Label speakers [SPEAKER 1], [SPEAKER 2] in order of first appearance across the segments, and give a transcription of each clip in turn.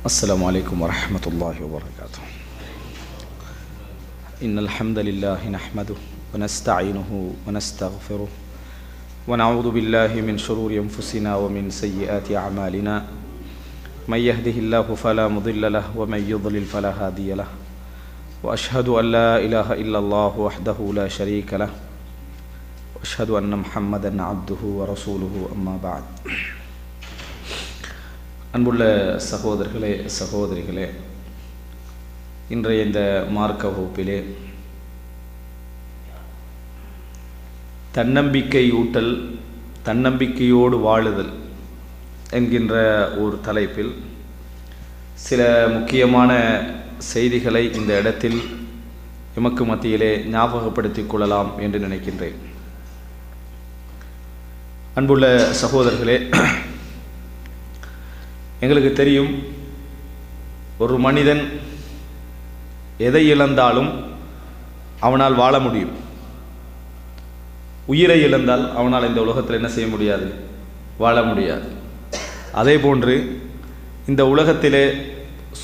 [SPEAKER 1] السلام عليكم ورحمة الله وبركاته. إن الحمد لله نحمده ونستعينه ونستغفره ونعوذ بالله من شرور أنفسنا ومن سيئات أعمالنا من يهده الله فلا مضل له ومن يضلل فلا هادي له وأشهد أن لا إله إلا الله وحده لا شريك له وأشهد أن محمدا عبده ورسوله أما بعد. அன்புள்ள சகோதரர்களே சகோதரிகளே, இன்றைய இந்த மார்க்க வகுப்பிலே தன்னம்பிக்கை ஊட்டல், தன்னம்பிக்கையோடு வாழுதல் என்கின்ற ஒரு தலைப்பில் சில முக்கியமான செய்திகளை இந்த இடத்தில் எமக்கு மத்தியிலே ஞாபகப்படுத்திக் கொள்ளலாம் என்று நினைக்கின்றேன். அன்புள்ள சகோதரர்களே, எங்களுக்கு தெரியும், ஒரு மனிதன் எதை இழந்தாலும் அவனால் வாழ முடியும். உயிரை இழந்தால் அவனால் இந்த உலகத்தில் என்ன செய்ய முடியாது? வாழ முடியாது. அதே போன்று இந்த உலகத்திலே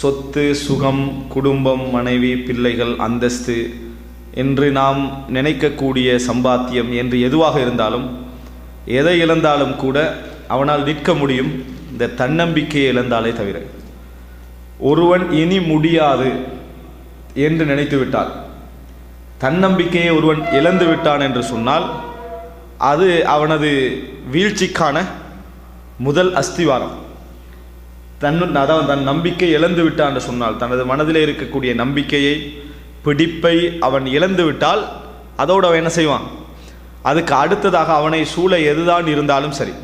[SPEAKER 1] சொத்து, சுகம், குடும்பம், மனைவி, பிள்ளைகள், அந்தஸ்து என்று நாம் நினைக்கக்கூடிய சம்பாத்தியம் என்று எதுவாக இருந்தாலும், எதை இழந்தாலும் கூட அவனால் நிற்க முடியும், இந்த தன்னம்பிக்கையை இழந்தாலே தவிர. ஒருவன் இனி முடியாது என்று நினைத்து விட்டால், தன்னம்பிக்கையை ஒருவன் இழந்து விட்டான் என்று சொன்னால், அது அவனது வீழ்ச்சிக்கான முதல் அஸ்திவாரம். அதாவது தன் நம்பிக்கை இழந்து விட்டான் என்று சொன்னால், தனது மனதிலே இருக்கக்கூடிய நம்பிக்கையை, பிடிப்பை அவன் இழந்து விட்டால், அதோடு அவன் என்ன செய்வான்? அதுக்கு அடுத்ததாக அவனை சூழ எதுதான் இருந்தாலும் சரி,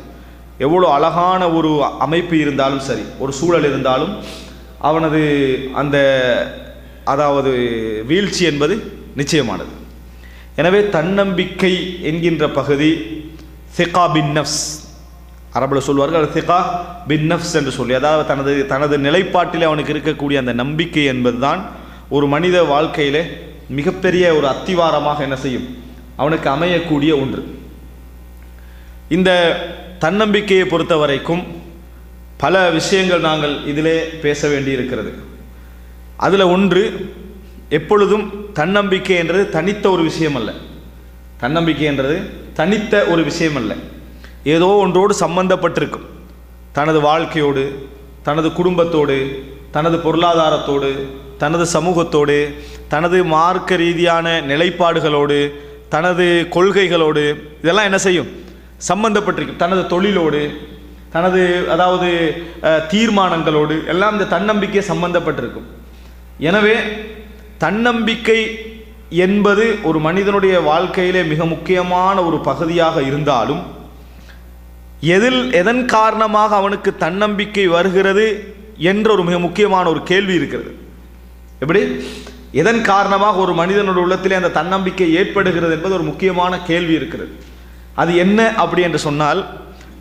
[SPEAKER 1] எவ்வளோ அழகான ஒரு அமைப்பு இருந்தாலும் சரி, ஒரு சூழல் இருந்தாலும், அவனது அந்த அதாவது வீழ்ச்சி என்பது நிச்சயமானது. எனவே தன்னம்பிக்கை என்கின்ற பகுதி சிகா பின் நஃப்ஸ், அரபில் சொல்வார்கள் சிகா பின் நஃப்ஸ் என்று சொல்லி, அதாவது தனது நிலைப்பாட்டிலே அவனுக்கு இருக்கக்கூடிய அந்த நம்பிக்கை என்பதுதான் ஒரு மனித வாழ்க்கையிலே மிகப்பெரிய ஒரு அத்திவாரமாக என்ன செய்யும்? அவனுக்கு அமையக்கூடிய ஒன்று. இந்த தன்னம்பிக்கையை பொறுத்த வரைக்கும் பல விஷயங்கள் நாங்கள் இதிலே பேச வேண்டியிருக்கிறது. அதில் ஒன்று, எப்பொழுதும் தன்னம்பிக்கை என்றது தனித்த ஒரு விஷயம் அல்ல. தன்னம்பிக்கை என்றது தனித்த ஒரு விஷயம் அல்ல, ஏதோ ஒன்றோடு சம்பந்தப்பட்டிருக்கும். தனது வாழ்க்கையோடு, தனது குடும்பத்தோடு, தனது பொருளாதாரத்தோடு, தனது சமூகத்தோடு, தனது மார்க்க ரீதியான நிலைப்பாடுகளோடு, தனது கொள்கைகளோடு, இதெல்லாம் என்ன செய்யும்? சம்பந்தப்பட்டிருக்கும். தனது தொழிலோடு, தனது அதாவது தீர்மானங்களோடு எல்லாம் இந்த தன்னம்பிக்கை சம்பந்தப்பட்டிருக்கும். எனவே தன்னம்பிக்கை என்பது ஒரு மனிதனுடைய வாழ்க்கையிலே மிக முக்கியமான ஒரு பகுதியாக இருந்தாலும், எதன் காரணமாக அவனுக்கு தன்னம்பிக்கை வருகிறது என்ற ஒரு மிக முக்கியமான ஒரு கேள்வி இருக்கிறது. எப்படி? எதன் காரணமாக ஒரு மனிதனுடைய உள்ளத்திலே அந்த தன்னம்பிக்கை ஏற்படுகிறது என்பது ஒரு முக்கியமான கேள்வி இருக்கிறது. அது என்ன அப்படி என்று சொன்னால்,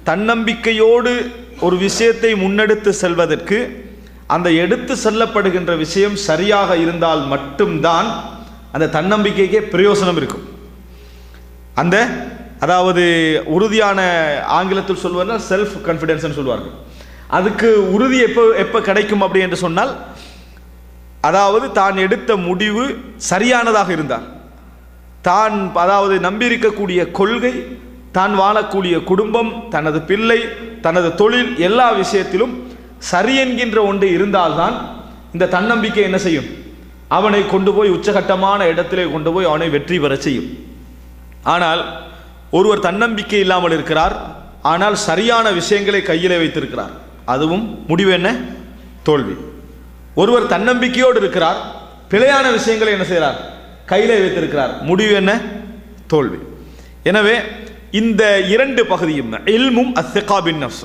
[SPEAKER 1] தன்னம்பிக்கையோடு ஒரு விஷயத்தை முன்னெடுத்து செல்வதற்கு அந்த எடுத்து செல்லப்படுகின்ற விஷயம் சரியாக இருந்தால் மட்டும்தான் அந்த தன்னம்பிக்கைக்கே பிரயோசனம் இருக்கும். அந்த அதாவது உறுதியான, ஆங்கிலத்தில் சொல்வார்கள் செல்ஃப் கான்ஃபிடென்ஸ் சொல்வார்கள். அதுக்கு உறுதி எப்போ கிடைக்கும் அப்படி என்று சொன்னால், அதாவது தான் எடுத்த முடிவு சரியானதாக இருந்தால், தான் அதாவது நம்பியிருக்கக்கூடிய கொள்கை, தான் வாழக்கூடிய குடும்பம், தனது பிள்ளை, தனது தொழில், எல்லா விஷயத்திலும் சரி என்கின்ற ஒன்று இருந்தால்தான் இந்த தன்னம்பிக்கை என்ன செய்யும்? அவனை கொண்டு போய் உச்சகட்டமான இடத்திலே கொண்டு போய் அவனை வெற்றி பெற செய்யும். ஆனால் ஒருவர் தன்னம்பிக்கை இல்லாமல் இருக்கிறார், ஆனால் சரியான விஷயங்களை கையிலே வைத்திருக்கிறார், அதுவும் முடிவு என்ன? தோல்வி. ஒருவர் தன்னம்பிக்கையோடு இருக்கிறார், பிழையான விஷயங்களை என்ன செய்கிறார்? கையிலே வைத்திருக்கிறார், முடிவு என்ன? தோல்வி. எனவே இந்த இரண்டு பகுதியும், இல்மும் அஸ்ஸிகா பின் நஃப்ஸ்,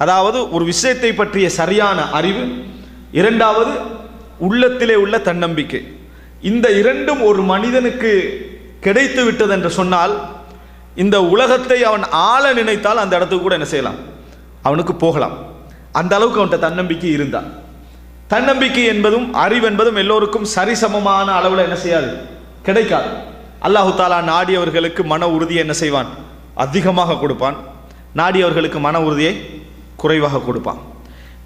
[SPEAKER 1] அதாவது ஒரு விஷயத்தை பற்றிய சரியான அறிவு, இரண்டாவது உள்ளத்திலே உள்ள தன்னம்பிக்கை, இந்த இரண்டும் ஒரு மனிதனுக்கு கிடைத்து விட்டது என்று சொன்னால், இந்த உலகத்தை அவன் ஆள நினைத்தால் அந்த இடத்துக்கு கூட என்ன செய்யலாம்? அவனுக்கு போகலாம். அந்த அளவுக்கு அவன்கிட்ட தன்னம்பிக்கை இருந்தால். தன்னம்பிக்கை என்பதும் அறிவு என்பதும் எல்லோருக்கும் சரிசமமான அளவில் என்ன செய்யாது? கிடைக்காது. அல்லாஹு தாலா நாடியவர்களுக்கு மன உறுதியை என்ன செய்வான்? அதிகமாக கொடுப்பான். நாடியவர்களுக்கு மன உறுதியை குறைவாக கொடுப்பான்.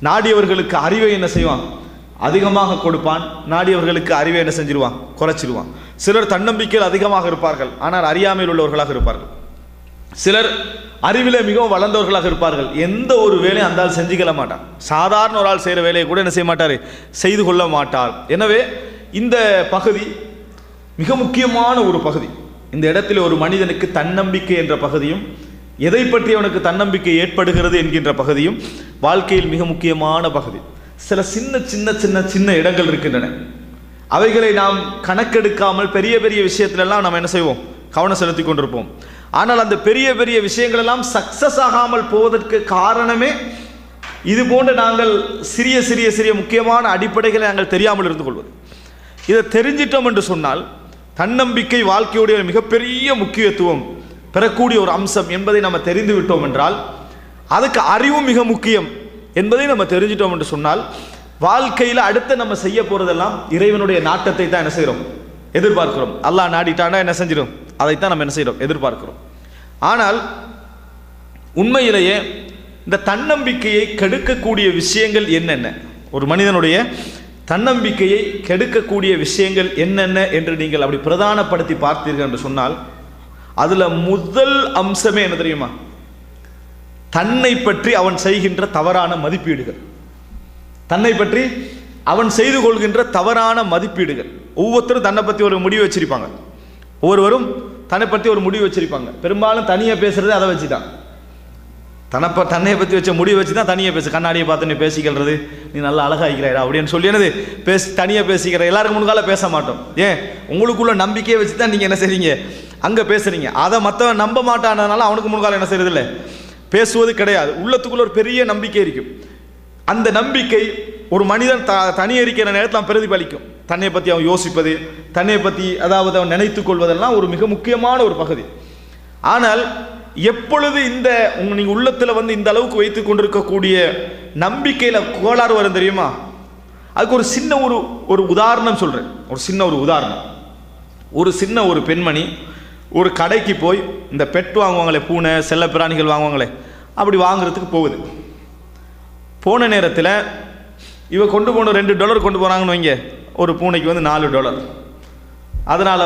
[SPEAKER 1] நாடியவர்களுக்கு அறிவை என்ன செய்வான்? அதிகமாக கொடுப்பான். நாடியவர்களுக்கு அறிவை என்ன செஞ்சிருவான்? குறைச்சிருவான். சிலர் தன்னம்பிக்கையில் அதிகமாக இருப்பார்கள், ஆனால் அறியாமையில் உள்ளவர்களாக இருப்பார்கள். சிலர் அறிவிலே மிகவும் வளர்ந்தவர்களாக இருப்பார்கள். எந்த ஒரு வேலையும் அந்த ஆள் செஞ்சுக்கல மாட்டான். சாதாரண ஒரு ஆள் செய்கிற வேலையை கூட என்ன செய்ய மாட்டார்? செய்து கொள்ள மாட்டார். எனவே இந்த பகுதி மிக முக்கியமான ஒரு பகுதி. இந்த இடத்தில் ஒரு மனிதனுக்கு தன்னம்பிக்கை என்ற பகுதியும், எதை பற்றி அவனுக்கு தன்னம்பிக்கை ஏற்படுகிறது என்கின்ற பகுதியும் வாழ்க்கையில் மிக முக்கியமான பகுதி. சில சின்ன சின்ன சின்ன சின்ன இடங்கள் இருக்கின்றன. அவைகளை நாம் கணக்கெடுக்காமல் பெரிய பெரிய விஷயத்திலெல்லாம் நாம் என்ன செய்வோம்? கவனம் செலுத்தி கொண்டிருப்போம். ஆனால் அந்த பெரிய பெரிய விஷயங்கள் எல்லாம் சக்சஸ் ஆகாமல் போவதற்கு காரணமே இது போன்ற நாங்கள் சிறிய சிறிய சிறிய முக்கியமான அடிப்படைகளை நாங்கள் தெரியாமல் இருந்து கொள்வது. இதை தெரிஞ்சிட்டோம் என்று சொன்னால் தன்னம்பிக்கை வாழ்க்கையுடைய மிகப்பெரிய முக்கியத்துவம் பெறக்கூடிய ஒரு அம்சம் என்பதை நம்ம தெரிந்து விட்டோம் என்றால், அதுக்கு அறிவும் மிக முக்கியம் என்பதை நம்ம தெரிஞ்சிட்டோம் என்று சொன்னால், வாழ்க்கையில் அடுத்து நம்ம செய்ய போறதெல்லாம் இறைவனுடைய நாட்டத்தை தான் என்ன செய்கிறோம்? எதிர்பார்க்கிறோம். அல்லாஹ் நாடிட்டானா என்ன செஞ்சிடும்? அதைத்தான் நம்ம என்ன செய்கிறோம்? எதிர்பார்க்கிறோம். ஆனால் உண்மையிலேயே இந்த தன்னம்பிக்கையை கெடுக்கக்கூடிய விஷயங்கள் என்னென்ன, ஒரு மனிதனுடைய தன்னம்பிக்கையை கெடுக்கக்கூடிய விஷயங்கள் என்னென்ன என்று நீங்கள் அப்படி பிரதானப்படுத்தி பார்த்தீர்கள் என்று சொன்னால், அதுல முதல் அம்சமே என்ன தெரியுமா? தன்னை பற்றி அவன் செய்கின்ற தவறான மதிப்பீடுகள். தன்னை பற்றி அவன் செய்து கொள்கின்ற தவறான மதிப்பீடுகள். ஒவ்வொருத்தரும் தன்னை பற்றி ஒரு முடிவு வச்சிருப்பாங்க. ஒவ்வொருவரும் தன்னை பற்றி ஒரு முடிவு வச்சிருப்பாங்க. பெரும்பாலும் தனியாக பேசுறது அதை வச்சு தான். தன்னை பற்றி வச்ச முடிவு வச்சு தான் தனியாக பேசு. கண்ணாடியை பார்த்து நீ பேசிக்கிறது, நீ நல்லா அழகாகிறாடா அப்படின்னு சொல்லி என்னது தனியாக பேசிக்கிற. எல்லாருக்கும் முன்கால பேச மாட்டோம். ஏன்? உங்களுக்குள்ள நம்பிக்கையை வச்சு தான் நீங்கள் என்ன செய்றீங்க? அங்கே பேசுறீங்க. அதை மற்றவன் நம்ப மாட்டானதுனால அவனுக்கு முன்கால என்ன செய்யறது இல்லை, பேசுவது கிடையாது. உள்ளத்துக்குள்ள ஒரு பெரிய நம்பிக்கை இருக்கும். அந்த நம்பிக்கை ஒரு மனிதன் தனியே இருக்கிற நேரத்தில் பிரதிபலிக்கும். தன்னை பற்றி அவன் யோசிப்பது, தன்னை பற்றி அதாவது அவன் நினைத்துக் கொள்வதெல்லாம் ஒரு மிக முக்கியமான ஒரு பகுதி. ஆனால் எப்பொழுது இந்த நீங்க உள்ளத்துல இந்த அளவுக்கு வைத்துக் கொண்டிருக்கக்கூடிய நம்பிக்கையில கோளாறு வரும் தெரியுமா? அதுக்கு ஒரு சின்ன ஒரு உதாரணம் சொல்றேன். ஒரு சின்ன ஒரு உதாரணம். ஒரு பெண்மணி ஒரு கடைக்கு போய் இந்த பெட் வாங்குவாங்களே, பூனை செல்ல பிராணிகள் வாங்குவாங்களே, அப்படி வாங்குறதுக்கு போகுது. போன நேரத்தில் இவ கொண்டு போன $2 கொண்டு போறாங்கன்னு வைங்க. ஒரு பூனைக்கு $4. அதனால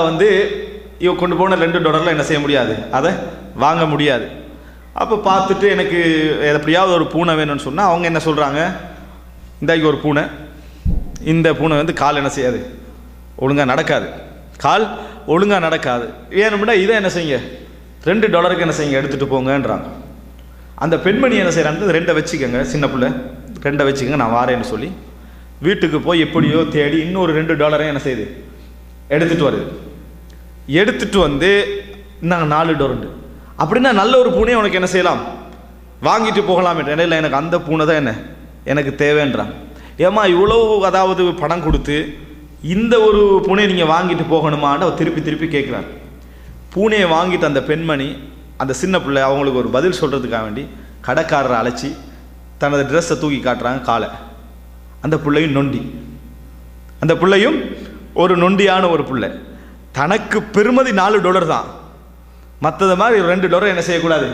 [SPEAKER 1] இவ கொண்டு போன $2 என்ன செய்ய முடியாது, அதை வாங்க முடியாது. அப்போ பார்த்துட்டு எனக்கு எப்படியாவது ஒரு பூனை வேணும்னு சொன்னால் அவங்க என்ன சொல்கிறாங்க, இந்தாக்கி ஒரு பூனை, இந்த பூனை கால் என்ன செய்யாது, ஒழுங்காக நடக்காது, கால் ஒழுங்காக நடக்காது, வேணும்னா இதை என்ன செய்யுங்க, $2 என்ன செய்யுங்க, எடுத்துகிட்டு போங்கன்றாங்க. அந்த பெண்மணி என்ன செய்கிறாங்க, 2 வச்சுக்கோங்க, சின்ன பிள்ளை 2 வச்சுக்கோங்க, நான் வாரேன்னு சொல்லி வீட்டுக்கு போய் எப்படியோ தேடி இன்னொரு $2 என்ன செய்யுது, எடுத்துகிட்டு வருது. எடுத்துகிட்டு நாங்கள் $4 அப்படின்னா நல்ல ஒரு பூனையை உனக்கு என்ன செய்யலாம், வாங்கிட்டு போகலாம். இடையில எனக்கு அந்த பூனை தான் என்ன எனக்கு தேவைன்றான். ஏமா இவ்வளோ அதாவது பணம் கொடுத்து இந்த ஒரு பூனையை நீங்கள் வாங்கிட்டு போகணுமான்னு அவர் திருப்பி திருப்பி கேட்குறார். பூனையை வாங்கிட்டு அந்த பெண்மணி அந்த சின்ன பிள்ளை அவங்களுக்கு ஒரு பதில் சொல்கிறதுக்காக வேண்டி கடைக்காரரை அழைச்சி தனது ட்ரெஸ்ஸை தூக்கி காட்டுறாங்க காலை. அந்த பிள்ளையும் நொண்டி, அந்த பிள்ளையும் ஒரு நொண்டியான ஒரு பிள்ளை. தனக்கு பெருமதி $4 தான், மற்றது மாதிரி $2 என்ன செய்யக்கூடாது,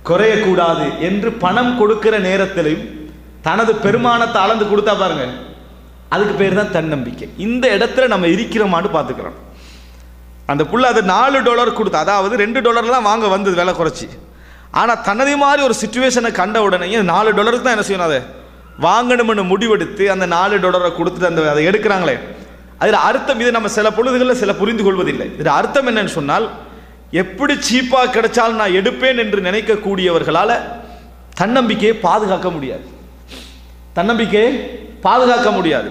[SPEAKER 1] குறையக்கூடாது என்று பணம் கொடுக்கிற நேரத்திலையும் தனது பெருமானத்தை அளந்து கொடுத்தா பாருங்க, அதுக்கு பேர் தான் தன்னம்பிக்கை. இந்த இடத்துல நம்ம இருக்கிறோமான்னு பார்த்துக்கிறோம். அந்த புள்ள அது $4 கொடுத்தா, அதாவது $2 தான் வாங்க வந்தது விலை குறைச்சி. ஆனால் தனது மாதிரி ஒரு சுச்சுவேஷனை கண்ட உடனே $4 தான் என்ன செய்யணும், அதை வாங்கணும்னு முடிவெடுத்து அந்த $4 கொடுத்துட்டு அதை எடுக்கிறாங்களே, அதில் அர்த்தம் இது நம்ம சில பொழுதுகளில் சில புரிந்து கொள்வதில்லை. இதில் அர்த்தம் என்னன்னு சொன்னால், எப்படி சீப்பாக கிடைச்சாலும் நான் எடுப்பேன் என்று நினைக்கக்கூடியவர்களால் தன்னம்பிக்கையை பாதுகாக்க முடியாது. தன்னம்பிக்கையை பாதுகாக்க முடியாது.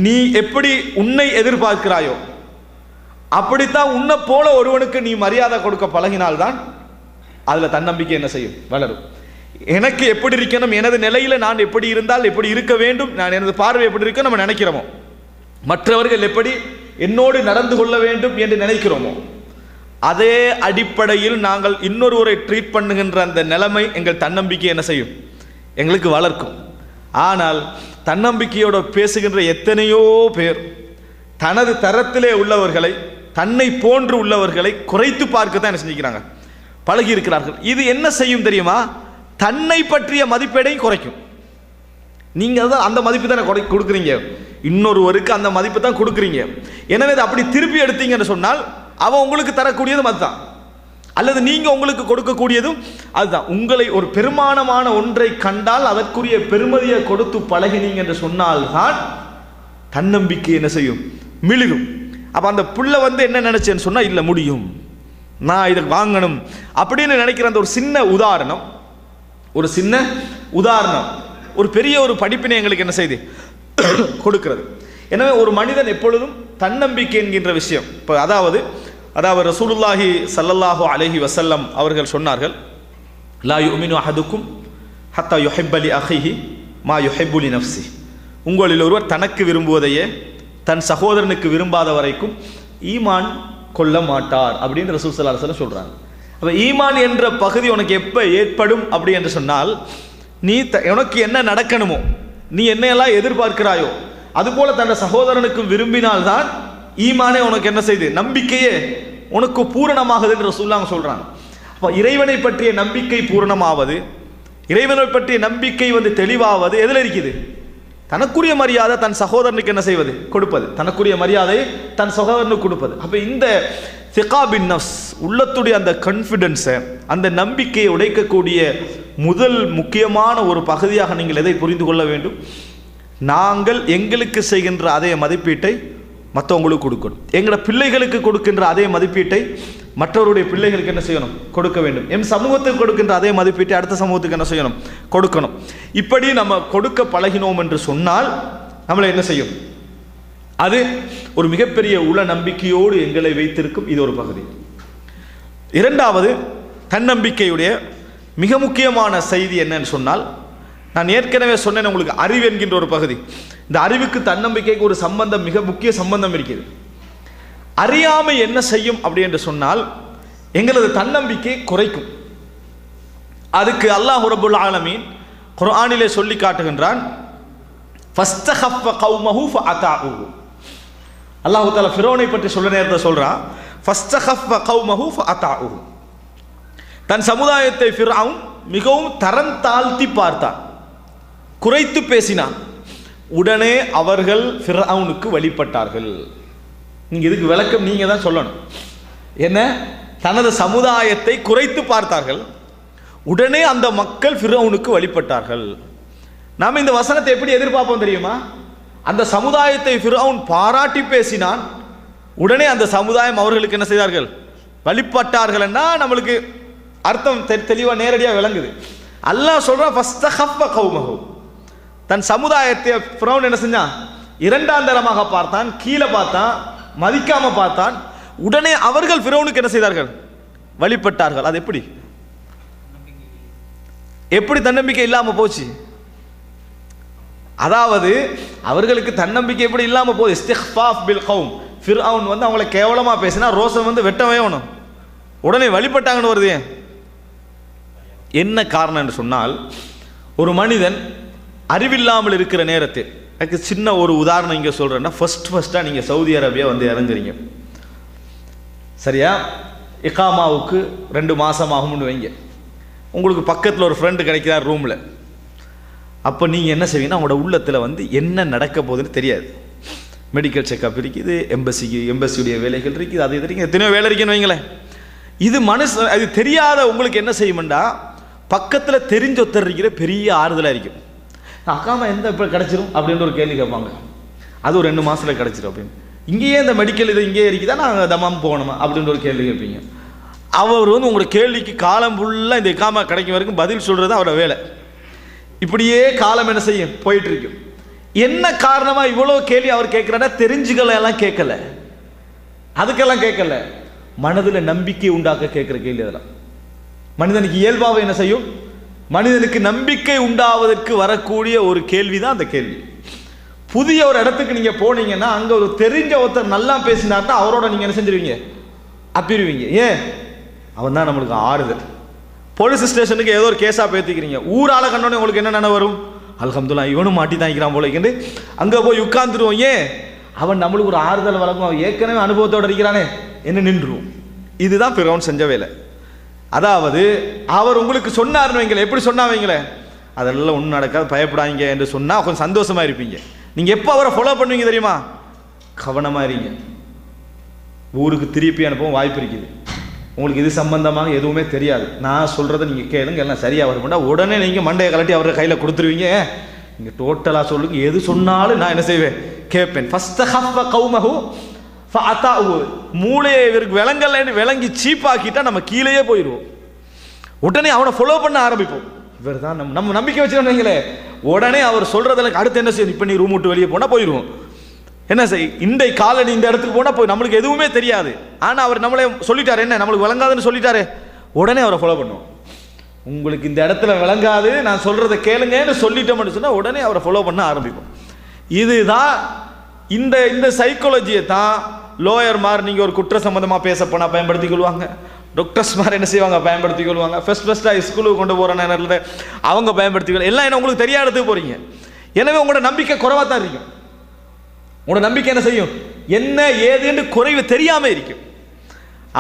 [SPEAKER 1] நீ எப்படி உன்னை எதிர்பார்க்கிறாயோ அப்படித்தான் உன்னை போல ஒருவனுக்கு நீ மரியாதை கொடுக்க பழகினால்தான் அதில் தன்னம்பிக்கை என்ன செய்யும், வளரும். எனக்கு எப்படி இருக்கணும், எனது நிலையில் நான் எப்படி இருந்தால் எப்படி இருக்க வேண்டும், நான் எனது பார்வை எப்படி இருக்க நம்ம நினைக்கிறோமோ, மற்றவர்கள் எப்படி என்னோடு நடந்து கொள்ள வேண்டும் என்று நினைக்கிறோமோ, அதே அடிப்படையில் நாங்கள் இன்னொருவரை ட்ரீட் பண்ணுகின்ற அந்த நிலைமை எங்கள் தன்னம்பிக்கை என்ன செய்யும், எங்களுக்கு வளர்க்கும். ஆனால் தன்னம்பிக்கையோட பேசுகின்ற எத்தனையோ பேர் தனது தரத்திலே உள்ளவர்களை, தன்னை போன்று உள்ளவர்களை குறைத்து பார்க்க தான் என்ன செஞ்சுக்கிறாங்க, பழகி இருக்கிறார்கள். இது என்ன செய்யும் தெரியுமா, தன்னை பற்றிய மதிப்பீடையும் குறைக்கும். நீங்கள் தான் அந்த மதிப்பு தானே கொடுக்குறீங்க, இன்னொருவருக்கு அந்த மதிப்பு தான் கொடுக்குறீங்க. எனவே அதை அப்படி திருப்பி எடுத்தீங்கன்னு சொன்னால் அவன் உங்களுக்கு தரக்கூடியதும் அதுதான், அல்லது நீங்கள் உங்களுக்கு கொடுக்கக்கூடியதும் அதுதான். உங்களை ஒரு பெருமானமான ஒன்றை கண்டால் அதற்குரிய பெருமதியை கொடுத்து பழகினீங்க என்று சொன்னால்தான் தன்னம்பிக்கை என்ன செய்யும், மிளிரும். அப்போ அந்த புள்ள என்ன நினைச்சேன்னு சொன்னால், இல்லை முடியும், நான் இதை வாங்கணும் அப்படின்னு நினைக்கிற அந்த ஒரு சின்ன உதாரணம் ஒரு பெரிய ஒரு படிப்பினை எங்களுக்கு என்ன செய்து கொடுக்கிறது. எனவே ஒரு மனிதன் எப்பொழுதும் தன்னம்பிக்கை என்கின்ற விஷயம், இப்போ அதாவது ரசூலுல்லாஹி ஸல்லல்லாஹு அலைஹி வஸல்லம் அவர்கள் சொன்னார்கள், லா யுமினு அஹதுக்கும் ஹத்தா யுஹிப்ப லி அஹிஹி மா யுஹிப்பு லி நஃப்ஸி. உங்களில் ஒருவர் தனக்கு விரும்புவதையே தன் சகோதரனுக்கு விரும்பாத வரைக்கும் ஈமான் கொள்ள மாட்டார் அப்படின்னு ரசூல் ஸல்லல்லாஹு அலைஹி வஸல்லம் சொல்றாங்க. அப்போ ஈமான் என்ற பகுதி உனக்கு எப்போ ஏற்படும் அப்படி என்று சொன்னால், நீ உனக்கு என்ன நடக்கணுமோ, நீ என்னையெல்லாம் எதிர்பார்க்கிறாயோ அதுபோல தன் சகோதரனுக்கும் விரும்பினால்தான் ஈமானே உனக்கு என்ன செய்து, நம்பிக்கையே உனக்கு பூரணமாகுது என்று ரசூலுல்லாஹ் சொல்றாங்க. அப்போ இறைவனை பற்றிய நம்பிக்கை பூரணமாவது, இறைவனை பற்றிய நம்பிக்கை தெளிவாவது எதில் இருக்குது? தனக்குரிய மரியாதை தன் சகோதரனுக்கு என்ன செய்வது, கொடுப்பது, தனக்குரிய மரியாதை தன் சகோதரனுக்கு கொடுப்பது. அப்போ இந்த திகா பின் நஃப்ஸ், உள்ளத்துடைய அந்த கான்ஃபிடன்ஸை, அந்த நம்பிக்கையை உடைக்கக்கூடிய முதல் முக்கியமான ஒரு பகுதியாக நீங்கள் எதை புரிந்து கொள்ள வேண்டும்? நாங்கள் எங்களுக்கு செய்கின்ற அதே மதிப்பீட்டை மற்றவங்களுக்கு கொடுக்கணும். எங்களோட பிள்ளைகளுக்கு கொடுக்கின்ற அதே மதிப்பீட்டை மற்றவருடைய பிள்ளைகளுக்கு என்ன செய்யணும், கொடுக்க வேண்டும். எம் சமூகத்துக்கு கொடுக்கின்ற அதே மதிப்பீட்டை அடுத்த சமூகத்துக்கு என்ன செய்யணும், கொடுக்கணும். இப்படி நம்ம கொடுக்க பழகினோம் என்று சொன்னால் நம்மளை என்ன செய்யும், அது ஒரு மிகப்பெரிய உள நம்பிக்கையோடு எங்களை வைத்திருக்கும். இது ஒரு பகுதி. இரண்டாவது, தன்னம்பிக்கையுடைய மிக முக்கியமான செய்தி என்னன்னு சொன்னால், நான் ஏற்கனவே சொன்னேன் உங்களுக்கு, அறிவு என்கின்ற ஒரு பகுதி. இந்த அறிவுக்கு தன்னம்பிக்கைக்கு ஒரு சம்பந்தம், மிக முக்கிய சம்பந்தம் இருக்கிறது. அறியாமை என்ன செய்யும் அப்படி என்று சொன்னால் எங்களது தன்னம்பிக்கை குறைக்கும். அதுக்கு அல்லாஹ் ரப்புல் ஆலமீன் குர்ஆனிலே சொல்லி காட்டுகின்றான், ஃபஸ்தஹஃப கௌமஹு ஃபஅதாஉஹு. அல்லாஹ் தஆலா ஃபிரௌனை பற்றி சொல்ற நேரத்தை சொல்றான், ஃபஸ்தஹஃப கௌமஹு ஃபஅதாஉஹு. தன் சமுதாயத்தை ஃபிரௌன் மிகவும் தரம் தாழ்த்தி பார்த்தான், குறைத்து பேசினான். உடனே அவர்கள் ஃபிரௌனுக்கு வழிபட்டார்கள். நீங்க இதுக்கு விளக்கம் நீங்க தான் சொல்லணும். என்ன, தனது சமுதாயத்தை குறைத்து பார்த்தார்கள், உடனே அந்த மக்கள் ஃபிரௌனுக்கு வழிபட்டார்கள். நாம் இந்த வசனத்தை எப்படி எதிர்பார்ப்போம் தெரியுமா? அந்த சமுதாயத்தை ஃபிரௌன் பாராட்டி பேசினான், உடனே அந்த சமுதாயம் அவர்களுக்கு என்ன செய்தார்கள், வழிபட்டார்கள். நம்மளுக்கு அர்த்தம் தெளிவாக நேரடியாக விளங்குது. அல்லாஹ் சொல்றான், ஃபஸ்தஹஃப கௌமஹு. தன் சமுதாயத்தை ஃபிரௌன் என்ன செஞ்சான், இரண்டாம் தரமாக பார்த்தான், கீழே பார்த்தான், மதிக்காம பார்த்தான். உடனே அவர்கள் ஃபிரௌனுக்கு என்ன செய்தார்கள், வழிபட்டார்கள். அது எப்படி தன்னம்பிக்கை இல்லாம போச்சு? அதாவது அவர்களுக்கு தன்னம்பிக்கை எப்படி இல்லாம போகுது? இஸ்திக்ஃபாஃப் பில் கௌம். ஃபிரௌன் அவங்கள கேவலமா பேசினா ரோசம் வெட்டவே வேணும், உடனே வழிபட்டாங்கன்னு வருது. என்ன காரணம் என்று சொன்னால், ஒரு மனிதன் அறிவில்லாமல் இருக்கிற நேரத்தில், எனக்கு சின்ன ஒரு உதாரணம் இங்கே சொல்கிறேன்னா, ஃபஸ்ட்டாக நீங்கள் சவுதி அரேபியா இறங்குறீங்க, சரியா? இகாமாவுக்கு 2 மாதம் ஆகும்னு வைங்க. உங்களுக்கு பக்கத்தில் ஒரு ஃப்ரெண்டு கிடைக்கிறார் ரூமில். அப்போ நீங்கள் என்ன செய்வீங்கன்னா, உங்களோட உள்ளத்தில் என்ன நடக்க போகுதுன்னு தெரியாது. மெடிக்கல் செக்கப் இருக்குது, எம்பசியுடைய வேலைகள் இருக்குது, அது இது இருக்குது, எத்தனையோ வேலை இருக்குன்னு வைங்களேன். இது அது தெரியாத உங்களுக்கு என்ன செய்யுமெண்டா, பக்கத்தில் தெரிஞ்ச ஒருத்தர் இருக்கிற பெரிய ஆறுதலாக இருக்கும். அக்காமா எந்த இப்போ கிடச்சிரும் அப்படின்ற ஒரு கேள்வி கேட்பாங்க. அது ஒரு 2 மாதத்தில் கிடச்சிரும் அப்படின்னு. இங்கேயே இந்த மெடிக்கல் இது இங்கேயே இருக்குதா, நாங்கள் தமாம் போகணுமா அப்படின்ற ஒரு கேள்வி கேட்பீங்க. அவர் உங்களோட கேள்விக்கு காலம் ஃபுல்லாக இந்த இக்காமா கிடைக்கும் வரைக்கும் பதில் சொல்கிறது அவரோட வேலை. இப்படியே காலம் என்ன செய்யும், போயிட்டு இருக்கும். என்ன காரணமாக இவ்வளோ கேள்வி அவர் கேட்குறாருன்னா, தெரிஞ்சுக்கலாம் கேட்கல, அதுக்கெல்லாம் கேட்கல, மனதில் நம்பிக்கை உண்டாக்க கேட்குற கேள்வி. அதெல்லாம் மனிதனுக்கு இயல்பாக என்ன செய்யும், மனிதனுக்கு நம்பிக்கை உண்டாவதற்கு வரக்கூடிய ஒரு கேள்வி தான் அந்த கேள்வி. புதிய ஒரு இடத்துக்கு நீங்கள் போனீங்கன்னா, அங்கே ஒரு தெரிஞ்ச ஒருத்தர் நல்லா பேசினார்னா அவரோட நீங்கள் என்ன செஞ்சிருவீங்க, அப்பிடுவீங்க. ஏன், அவன் தான் நம்மளுக்கு ஆறுதல். போலீஸ் ஸ்டேஷனுக்கு ஏதோ ஒரு கேஸாக பேத்திக்கிறீங்க, ஊரால கண்டோன்னே உங்களுக்கு என்ன நினைவு வரும், அல்ஹம்துலில்லாஹ் இவனும் மாட்டி தாங்கிக்கிறான் போலன்னு அங்கே போய் உட்கார்ந்துருவோம். ஏன், அவன் நம்மளுக்கு ஒரு ஆறுதல் வழங்கும், அவன் ஏற்கனவே அனுபவத்தோடு இருக்கிறானே என்ன நின்றுவோம். இதுதான் ஃபிரௌன் செஞ்ச வேலை. அதாவது அவர் உங்களுக்கு சொன்னார்னு வைங்களேன், எப்படி சொன்னா வைங்களேன், அதெல்லாம் ஒன்றும் நடக்காது, பயப்படாதீங்க என்று சொன்னால் கொஞ்சம் சந்தோஷமாக இருப்பீங்க. நீங்கள் எப்போ அவரை ஃபாலோ பண்ணுவீங்க தெரியுமா? கவனமாக இருங்க. ஊருக்கு திருப்பி அனுப்பவும் வாய்ப்பு இருக்குது. உங்களுக்கு இது சம்பந்தமாக எதுவுமே தெரியாது, நான் சொல்கிறத நீங்கள் கேளுங்க, எல்லாம் சரியாக வருமாட்டா உடனே நீங்கள் மண்டையை கலட்டி அவரை கையில் கொடுத்துருவீங்க. நீங்கள் டோட்டலாக சொல்லுங்க, எது சொன்னாலும் நான் என்ன செய்வேன், கேட்பேன். ஃபஸ்தஹஃப கௌமஹு ஃபஅதாஉ, மூளையை இவருக்கு விளங்கலைன்னு விளங்கி சீப்பாக்கிட்டா நம்ம கீழேயே போயிடுவோம். உடனே அவனை ஃபாலோ பண்ண ஆரம்பிப்போம். இவர் தான் நம்ம நம்பிக்கை வச்சுக்கோங்களே, உடனே அவர் சொல்கிறதில் அடுத்து என்ன செய்யும், இப்போ நீ ரூம் விட்டு வெளியே போனால் போயிடுவோம். என்ன செய், இந்த காலனி இந்த இடத்துக்கு போனால் போய் நம்மளுக்கு எதுவுமே தெரியாது, ஆனால் அவர் நம்மளே சொல்லிட்டாரு, என்ன நம்மளுக்கு விளங்காதுன்னு சொல்லிட்டாரு, உடனே அவரை ஃபாலோ பண்ணுவோம். உங்களுக்கு இந்த இடத்துல விளங்காது, நான் சொல்கிறத கேளுங்கன்னு சொல்லிட்டோம்னு சொன்னால் உடனே அவரை ஃபாலோ பண்ண ஆரம்பிப்போம். இதுதான் இந்த இந்த சைக்காலஜியை தான் லோயர் மாதிரி நீங்கள் ஒரு குற்ற சம்பந்தமாக பேச போனால் பயன்படுத்திக் கொள்வாங்க, டாக்டர்ஸ் மாதிரி என்ன செய்வாங்க பயன்படுத்திக் கொள்வாங்க, ஃபஸ்ட்டாக ஸ்கூலுக்கு கொண்டு போகிற நேரத்தில் அவங்க பயன்படுத்திக்கொள்ள எல்லாம் என்ன உங்களுக்கு தெரியாததுக்கு போகிறீங்க. எனவே உங்களோட நம்பிக்கை குறைவாக தான் இருக்கும். உங்களோட நம்பிக்கை என்ன செய்யும், என்ன ஏதுன்னு குறைவு தெரியாமல் இருக்கும்.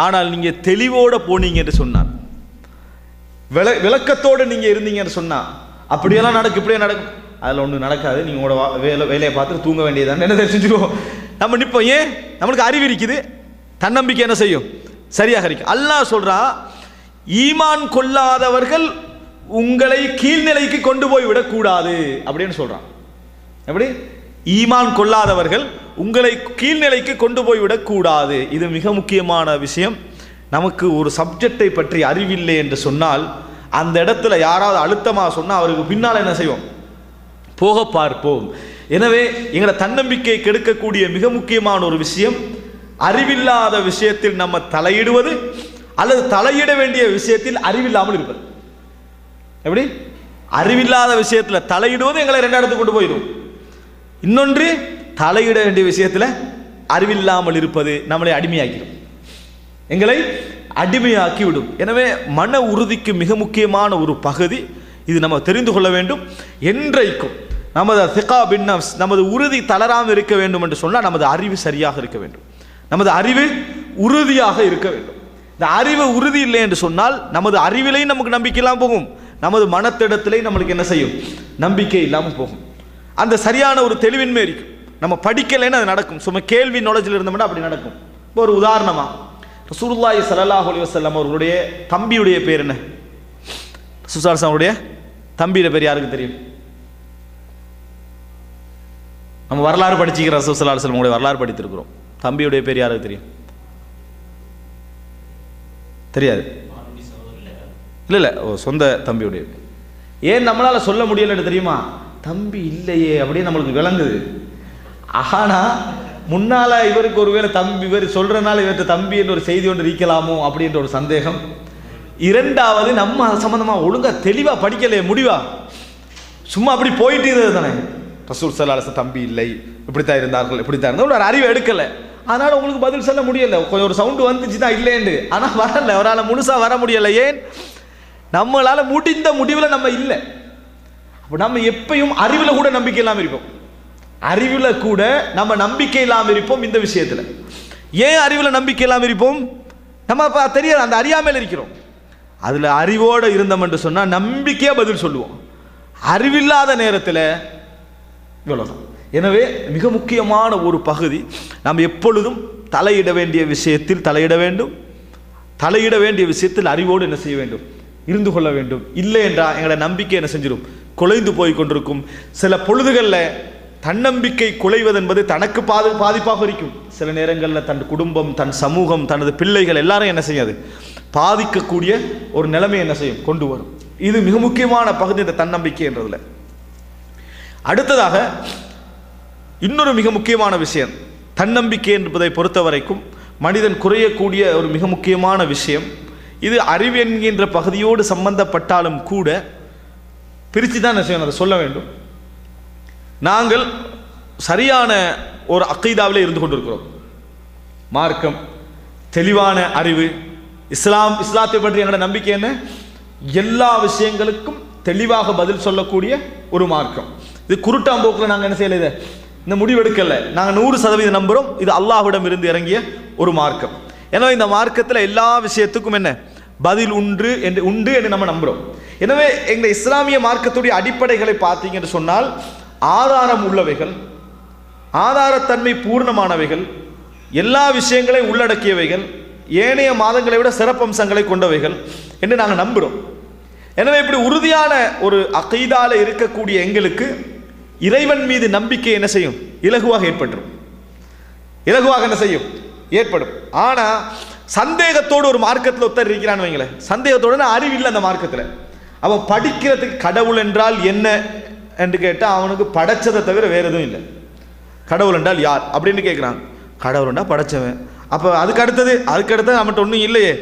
[SPEAKER 1] ஆனால் நீங்கள் தெளிவோடு போனீங்க என்று சொன்னார், விளக்கத்தோடு நீங்கள் இருந்தீங்கன்னு சொன்னால் அப்படியெல்லாம் நடக்கும், இப்படியே நடக்கும், அதில் ஒன்றும் நடக்காது. நீங்கள் உங்களோட வேலையை பார்த்து தூங்க வேண்டியதான் என்ன தெரிஞ்சுக்குவோம். நம்ம நிற்போம், ஏன் நம்மளுக்கு அறிவு இருக்குது, தன்னம்பிக்கை என்ன செய்யும் சரியாக இருக்கு. அல்லாஹ் சொல்றான், ஈமான் கொள்ளாதவர்கள் உங்களை கீழ்நிலைக்கு கொண்டு போய் விடக்கூடாது அப்படின்னு சொல்றான். எப்படி? ஈமான் கொள்ளாதவர்கள் உங்களை கீழ்நிலைக்கு கொண்டு போய் விடக்கூடாது. இது மிக முக்கியமான விஷயம். நமக்கு ஒரு சப்ஜெக்டை பற்றி அறிவில்லை என்று சொன்னால் அந்த இடத்துல யாராவது அழுத்தமாக சொன்னால் அவருக்கு பின்னால் என்ன செய்வோம், போக பார்ப்போம். எனவே எங்களை தன்னம்பிக்கை கெடுக்கக்கூடிய மிக முக்கியமான ஒரு விஷயம், அறிவில்லாத விஷயத்தில் நம்ம தலையிடுவது அல்லது தலையிட வேண்டிய விஷயத்தில் அறிவில்லாமல் இருப்பது. எப்படி? அறிவில்லாத விஷயத்தில் தலையிடுவது எங்களை ரெண்டு இடத்துக்கு கொண்டு போயிடும். இன்னொன்று, தலையிட வேண்டிய விஷயத்தில் அறிவில்லாமல் இருப்பது நம்மளை அடிமையாக்கிடும், எங்களை அடிமையாக்கி விடும். எனவே மன உறுதிக்கு மிக முக்கியமான ஒரு பகுதி இது, நம்ம தெரிந்து கொள்ள வேண்டும். என்றைக்கும் நமது திகா பின் நஃப்ஸ், நமது உறுதி தளராமல் இருக்க வேண்டும் என்று சொன்னால் நமது அறிவு சரியாக இருக்க வேண்டும், நமது அறிவு உறுதியாக இருக்க வேண்டும். இந்த அறிவு உறுதி இல்லை என்று சொன்னால் நமது அறிவிலையும் நமக்கு நம்பிக்கை இல்லாமல் போகும், நமது மனத்திடத்திலையும் நம்மளுக்கு என்ன செய்யும், நம்பிக்கை இல்லாமல் போகும். அந்த சரியான ஒரு தெளிவின்மை இருக்கும். நம்ம படிக்கலைன்னு அது நடக்கும், சும்மா கேள்வி நாலேஜில் இருந்தோம்னா அப்படி நடக்கும். இப்போ ஒரு உதாரணமாக, ரசூலுல்லாஹி ஸல்லல்லாஹு அலைஹி வஸல்லம் அவர்களுடைய தம்பியுடைய பேர் என்ன? ரசூலுல்லாஹி தம்பியோட பேர் யாருக்கு தெரியும்? நம்ம வரலாறு படிச்சுக்கிற ரசூலுல்லாஹி ஸல்லல்லாஹு அலைஹி வஸல்லம் வரலாறு படித்திருக்கிறோம். தம்பியுடைய பேர் யாருக்கு தெரியும்? தெரியாது? இல்லை, சொந்த தம்பியுடைய. ஏன் நம்மளால் சொல்ல முடியலன்னு தெரியுமா? தம்பி இல்லையே அப்படின்னு நம்மளுக்கு விளங்குது. ஆனால் முன்னால் இவருக்கு ஒருவேளை தம்பி, இவர் சொல்கிறனால இவர்கிட்ட தம்பி என்ற ஒரு செய்தி ஒன்று இருக்கலாமோ அப்படின்ற ஒரு சந்தேகம். இரண்டாவது, நம்ம அது சம்மந்தமாக ஒழுங்காக தெளிவாக படிக்கலையே, முடிவா சும்மா அப்படி போயிட்டு இருந்தது தானே. ரசூல் ஸல்லல்லாஹு அலைஹி வஸல்லம் தம்பி இல்லை, இப்படித்தான் இருந்தார்கள், இப்படித்தான் இருந்தால் ஒரு அறிவு எடுக்கலை, அதனால் உங்களுக்கு பதில் சொல்ல முடியலை. கொஞ்சம் ஒரு சவுண்டு வந்துச்சு தான் இல்லைன்னு, ஆனால் வரல, அவரால் முழுசாக வர முடியலை. ஏன்? நம்மளால் முடிந்த முடிவில் நம்ம இல்லை. அப்போ நம்ம எப்பயும் அறிவில் கூட நம்பிக்கை இல்லாமல் இருப்போம், அறிவில் கூட நம்ம நம்பிக்கை இல்லாமல் இருப்போம். இந்த விஷயத்தில் ஏன் அறிவில் நம்பிக்கை இல்லாமல் இருப்போம்? நம்ம அப்போ தெரியாது, அந்த அறியாமல் இருக்கிறோம். அதில் அறிவோடு இருந்தோம் என்று சொன்னால் நம்பிக்கையாக பதில் சொல்லுவோம். அறிவில்லாத நேரத்தில் இவ்வளோதான். எனவே மிக முக்கியமான ஒரு பகுதி, நாம் எப்பொழுதும் தலையிட வேண்டிய விஷயத்தில் தலையிட வேண்டும், தலையிட வேண்டிய விஷயத்தில் அறிவோடு என்ன செய்ய வேண்டும், இருந்து கொள்ள வேண்டும். இல்லை என்றால் எங்களோட நம்பிக்கை என்ன செஞ்சிடும், குலைந்து போய் கொண்டிருக்கும். சில பொழுதுகளில் தன்னம்பிக்கை குலைவது என்பது தனக்கு பாதிப்பாக இருக்கும். சில நேரங்களில் தன் குடும்பம், தன் சமூகம், தனது பிள்ளைகள் எல்லாரும் என்ன செய்யாது, பாதிக்கக்கூடிய ஒரு நிலைமை என்ன செய்யும், கொண்டு வரும். இது மிக முக்கியமான பகுதி இந்த தன்னம்பிக்கை என்றதில். அடுத்ததாக இன்னொரு மிக முக்கியமான விஷயம், தன்னம்பிக்கை என்பதை பொறுத்த வரைக்கும் மனிதன் குறையக்கூடிய ஒரு மிக முக்கியமான விஷயம். இது அறிவு என்கின்ற பகுதியோடு சம்பந்தப்பட்டாலும் கூட பிரித்து தான் என்ன செய்யணும், அதை சொல்ல வேண்டும். நாங்கள் சரியான ஒரு அக்கீதாவிலே இருந்து கொண்டிருக்கிறோம். மார்க்கம், தெளிவான அறிவு, இஸ்லாத்தை பற்றி எங்களோட நம்பிக்கை என்ன, எல்லா விஷயங்களுக்கும் தெளிவாக பதில் சொல்லக்கூடிய ஒரு மார்க்கம். இது குருட்டாம்போக்கில் நாங்கள் என்ன செய்யலை, இந்த முடிவெடுக்கலை. நாங்கள் 100% நம்புகிறோம், இது அல்லாஹ்விடம் இருந்து இறங்கிய ஒரு மார்க்கம். எனவே இந்த மார்க்கத்தில் எல்லா விஷயத்துக்கும் என்ன பதில் உண்டு என்று நம்ம நம்புகிறோம். எனவே எங்கள் இஸ்லாமிய மார்க்கத்துடைய அடிப்படைகளை பார்த்தீங்கன்னு சொன்னால் ஆதாரம் உள்ளவைகள், ஆதாரத்தன்மை பூர்ணமானவைகள், எல்லா விஷயங்களையும் உள்ளடக்கியவைகள், ஏனைய மாதங்களை விட சிறப்பம்சங்களை கொண்டவைகள் என்று நாங்கள் நம்புகிறோம். எனவே இப்படி உறுதியான ஒரு அகீதால இருக்கக்கூடிய எங்களுக்கு இறைவன் மீது நம்பிக்கை என்ன செய்யும்? இலகுவாக ஏற்பட்டுரும். இலகுவாக என்ன செய்யும்? ஏற்படும். ஆனால் சந்தேகத்தோடு ஒரு மார்க்கத்தில் ஒருத்தர் இருக்கிறான்னு வைங்களேன், சந்தேகத்தோடு அறிவில்லை அந்த மார்க்கத்தில், அவன் படிக்கிறதுக்கு கடவுள் என்றால் என்ன என்று கேட்டால் அவனுக்கு படைச்சதை தவிர வேறு எதுவும் இல்லை. கடவுள் என்றால் யார் அப்படின்னு கேட்குறான். கடவுள்னா படைச்சவன், அப்போ அதுக்கு அடுத்தது நம்மகிட்ட ஒன்றும் இல்லையே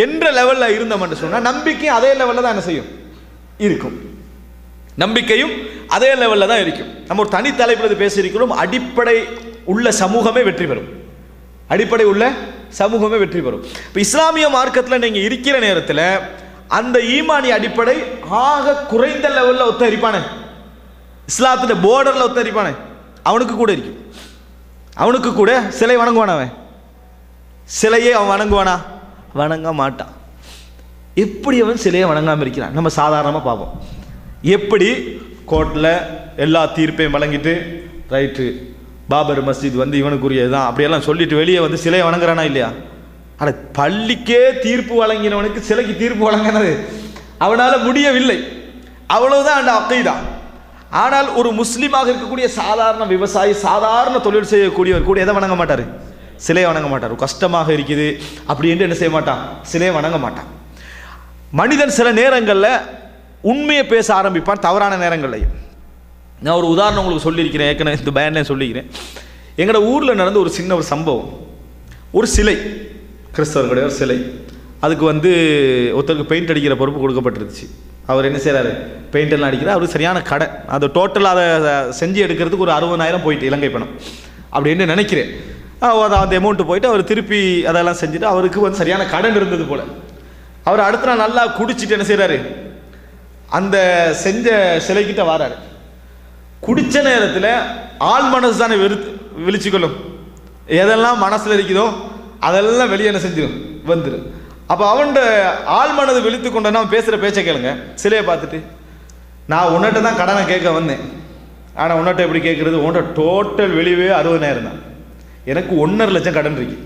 [SPEAKER 1] என்ற லெவலில் இருந்தோம்னு சொன்னால் நம்பிக்கையும் அதே லெவலில் தான் என்ன செய்யும்? இருக்கும். நம்பிக்கையும் அதே லெவலில் தான் இருக்கும். நம்ம ஒரு தனி தலைப்பில் பேசியிருக்கிறோம். அடிப்படை உள்ள சமூகமே வெற்றி பெறும். அடிப்படை உள்ள சமூகமே வெற்றி பெறும். இப்போ இஸ்லாமிய மார்க்கத்தில் நீங்கள் இருக்கிற நேரத்தில் அந்த ஈமானி அடிப்படை ஆக குறைந்த லெவலில் ஒத்தரிப்பானே, இஸ்லாத்தின் போர்டரில் ஒத்தரிப்பானே, அவனுக்கு கூட இருக்கும். அவனுக்கு கூட சிலை வணங்குவானவன், சிலையே அவன் வணங்குவானா? வணங்க மாட்டான். எப்படி அவன் சிலையை வணங்காமல் இருக்கிறான்? நம்ம சாதாரணமாக பார்ப்போம். எப்படி கோர்ட்டில் எல்லா தீர்ப்பையும் வழங்கிட்டு ரைட்டு பாபர் மஸ்ஜித் வந்து இவனுக்குரியதுதான் அப்படியெல்லாம் சொல்லிட்டு வெளியே வந்து சிலையை வணங்குறானா இல்லையா? ஆனால் பள்ளிக்கே தீர்ப்பு வழங்கினவனுக்கு சிலைக்கு தீர்ப்பு வழங்கினது அவனால் முடியவில்லை. அவ்வளவுதான் அந்த அக்கீதா. ஆனால் ஒரு முஸ்லீமாக இருக்கக்கூடிய சாதாரண விவசாயி, சாதாரண தொழில் செய்யக்கூடியவர் கூட எதை வணங்க மாட்டார்? சிலையை வணங்க மாட்டார். கஷ்டமாக இருக்குது அப்படின்ட்டு என்ன செய்ய மாட்டான்? சிலையை வணங்க மாட்டான். மனிதன் சில நேரங்களில் உண்மையை பேச ஆரம்பிப்பான், தவறான நேரங்கள்லையும். நான் ஒரு உதாரணம் உங்களுக்கு சொல்லியிருக்கிறேன், ஏற்கனவே இந்த பயன்லேயும் சொல்லிக்கிறேன். எங்களோட ஊரில் நடந்த ஒரு சின்ன ஒரு சம்பவம். ஒரு சிலை, கிறிஸ்தவர்களுடைய ஒரு சிலை, அதுக்கு வந்து ஒருத்தருக்கு பெயிண்ட் அடிக்கிற பொறுப்பு கொடுக்கப்பட்டிருந்துச்சு. அவர் என்ன செய்கிறாரு? பெயிண்ட் எல்லாம் அடிக்கிறார். அவருக்கு சரியான கடை, அது டோட்டலாக அதை செஞ்சு எடுக்கிறதுக்கு ஒரு 60,000 போயிட்டு, இலங்கை பணம் அப்படின்னு நினைக்கிறேன். அந்த அமௌண்ட்டு போயிட்டு அவர் திருப்பி அதெல்லாம் செஞ்சுட்டு அவருக்கு வந்து சரியான கடன் இருந்தது போல். அவர் அடுத்த நாள் நல்லா குடிச்சிட்டு என்ன செய்கிறாரு? அந்த செஞ்ச சிலைக்கிட்ட வராரு. குடித்த நேரத்தில் ஆள் மனசு தானே விழிச்சுக்கொள்ளும். எதெல்லாம் மனசில் இருக்குதோ அதெல்லாம் வெளியே என்ன செஞ்சிடும்? வந்துடும். அப்போ அவன்கிட்ட ஆள் மனது விழித்து கொண்டனா அவன் பேசுகிற பேச்சை கேளுங்க. சிலையை பார்த்துட்டு, நான் உன்னிட்ட தான் கடனை கேட்க வந்தேன், ஆனால் உன்னிட்ட எப்படி கேட்குறது? உன்கிட்ட டோட்டல் வெளியே 60,000 தான், எனக்கு 1.5 லட்சம் கடன் இருக்கு.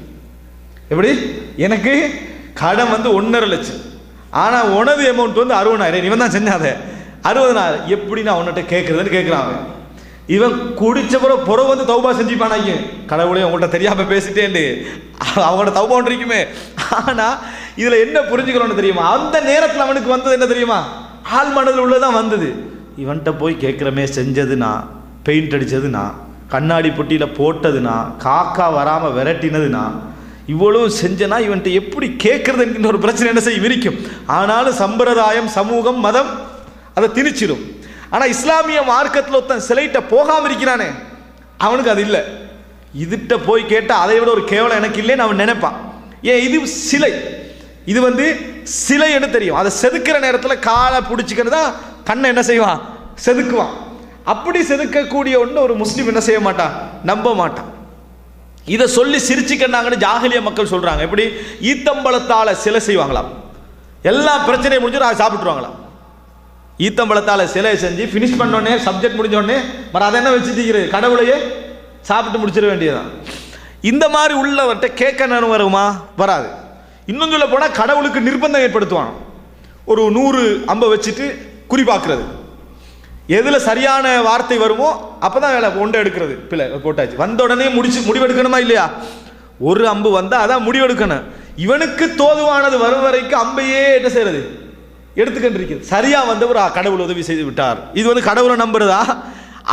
[SPEAKER 1] எப்படி? எனக்கு கடன் வந்து 1.5 லட்சம், ஆனால் உனது அமௌண்ட் வந்து 60,000. இவன் தான் செஞ்சாத 60,000 எப்படி நான் உன்னிட்ட கேட்குறதுன்னு கேட்குறான். இவன் குடிச்ச புறவு வந்து தௌபா செஞ்சுப்பானாங்க. கடவுளே உங்கள்கிட்ட தெரியாமல் பேசிட்டேன்னு அவங்களோட தௌபா ஒன்று இருக்குமே. ஆனால் இதில் என்ன புரிஞ்சுக்கணும்னு தெரியுமா? அந்த நேரத்தில் அவனுக்கு வந்தது என்ன தெரியுமா? ஆள் மனதில் உள்ளதான் வந்தது. இவன்கிட்ட போய் கேட்குறமே, செஞ்சதுனா, பெயிண்ட் அடித்ததுனா, கண்ணாடி பொட்டியில் போட்டதுனா, காக்கா வராமல் விரட்டினதுனா, இவ்வளவு செஞ்சனா இவன்கிட்ட எப்படி கேட்கறது என்கின்ற ஒரு பிரச்சனை என்ன செய்ய விரிக்கும். ஆனாலும் சம்பிரதாயம், சமூகம், மதம் அதை திணிச்சிடும். ஆனால் இஸ்லாமிய மார்க்கத்தில் ஒருத்தன் சிலைட்ட போகாமல் இருக்கிறானே, அவனுக்கு அது இல்லை. இதுகிட்ட போய் கேட்டால் அதை விட ஒரு கேவலம் எனக்கு இல்லைன்னு அவன் நினைப்பான். ஏன்? இது சிலை, இது வந்து சிலைன்னு தெரியும். அதை செதுக்கிற நேரத்தில் காலை பிடிச்சிக்கிறது தான் கண்ணை என்ன செய்வான்? செதுக்குவான். அப்படி செதுக்கக்கூடிய ஒன்று ஒரு முஸ்லீம் என்ன செய்ய மாட்டான்? நம்ப மாட்டான். இதை சொல்லி சிரிச்சுக்கன்னாங்கன்னு ஜாஹிலிய மக்கள் சொல்கிறாங்க. எப்படி? ஈத்தம்பழத்தால் சிலை செய்வாங்களாம், எல்லா பிரச்சனையும் முடிஞ்சு அதை சாப்பிட்டுருவாங்களாம். ஈத்தம்பழத்தால் சிலையை செஞ்சு ஃபினிஷ் பண்ணோடனே, சப்ஜெக்ட் முடிஞ்சோடனே மறு அதை என்ன வச்சுட்டு கடவுளையே சாப்பிட்டு முடிச்சிட வேண்டியதுதான். இந்த மாதிரி உள்ளவர்கிட்ட கேட்க நேரம் வருமா? வராது. இன்னும் சொல்ல போனால் கடவுளுக்கு நிர்பந்தம் ஏற்படுத்துவான். ஒரு 100 அம்பை வச்சுட்டு குறிப்பாக்குறது, எதில் சரியான வார்த்தை வருமோ அப்போ தான் வேலை ஒன்றை எடுக்கிறது. பிள்ளை போட்டாச்சு, வந்த உடனே முடிவெடுக்கணுமா இல்லையா? ஒரு அம்பு வந்தால் அதான் முடிவெடுக்கணும். இவனுக்கு தோதுவானது வரும் வரைக்கும் அம்பையே என்ன செய்யறது? எடுத்துக்கிட்டு சரியா வந்தவர் கடவுள் உதவி செய்து விட்டார். இது வந்து கடவுளை நம்புறதா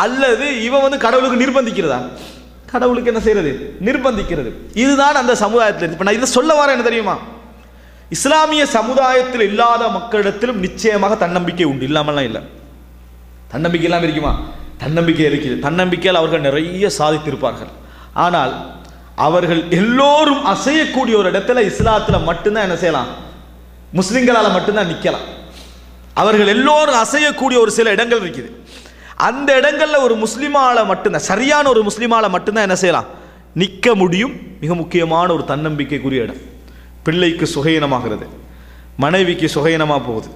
[SPEAKER 1] அல்லது இவன் வந்து கடவுளுக்கு நிர்பந்திக்கிறதா? கடவுளுக்கு என்ன செய்யறது? நிர்பந்திக்கிறது. இதுதான் அந்த சமுதாயத்தில். இப்போ நான் இதை சொல்ல வரேன் என்ன தெரியுமா? இஸ்லாமிய சமுதாயத்தில் இல்லாத மக்களிடத்திலும் நிச்சயமாக தன்னம்பிக்கை உண்டு, இல்லாமலாம் இல்லை. தன்னம்பிக்கை இல்லாமல் இருக்குமா? தன்னம்பிக்கை இருக்குது. தன்னம்பிக்கையால் அவர்கள் நிறைய சாதித்திருப்பார்கள். ஆனால் அவர்கள் எல்லோரும் அசையக்கூடிய ஒரு இடத்துல இஸ்லாத்தில் மட்டும்தான் என்ன செய்யலாம்? முஸ்லிம்களால் மட்டும்தான் நிற்கலாம். அவர்கள் எல்லோரும் அசையக்கூடிய ஒரு சில இடங்கள் இருக்குது. அந்த இடங்களில் ஒரு முஸ்லிமால மட்டும்தான், சரியான ஒரு முஸ்லிமால மட்டும்தான் என்ன செய்யலாம்? நிற்க முடியும். மிக முக்கியமான ஒரு தன்னம்பிக்கைக்குரிய இடம். பிள்ளைக்கு சுகையினமாகிறது, மனைவிக்கு சுகையினமாக போகுது,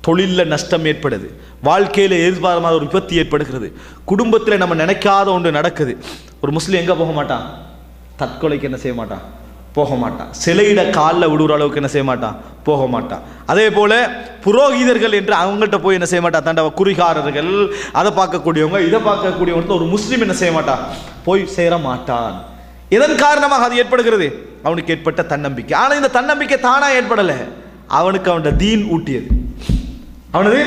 [SPEAKER 1] தொழிலில் நஷ்டம் ஏற்படுது, வாழ்க்கையில் எதிர்பாராத ஒரு விபத்து ஏற்படுகிறது, குடும்பத்தில் நம்ம நினைக்காத ஒன்று நடக்குது. ஒரு முஸ்லீம் எங்கே போக மாட்டான்? தற்கொலைக்கு என்ன செய்ய மாட்டான்? போக மாட்டான். சிலையிட காலில் விடுற அளவுக்கு என்ன செய்ய மாட்டான்? போக மாட்டான். அதே போல புரோகிதர்கள் என்று அவங்கள்ட்ட போய் என்ன செய்ய மாட்டான்? தண்ட குறிகாரர்கள், அதை பார்க்கக்கூடியவங்க, இதை பார்க்கக்கூடியவங்க ஒரு முஸ்லீம் என்ன செய்ய மாட்டான்? போய் சேர மாட்டான். இதன் காரணமாக அது ஏற்படுகிறது, அவனுக்கு ஏற்பட்ட தன்னம்பிக்கை. ஆனால் இந்த தன்னம்பிக்கை தானா ஏற்படலை, அவனுக்கு அவனோட தீன் ஊட்டியது. அவனது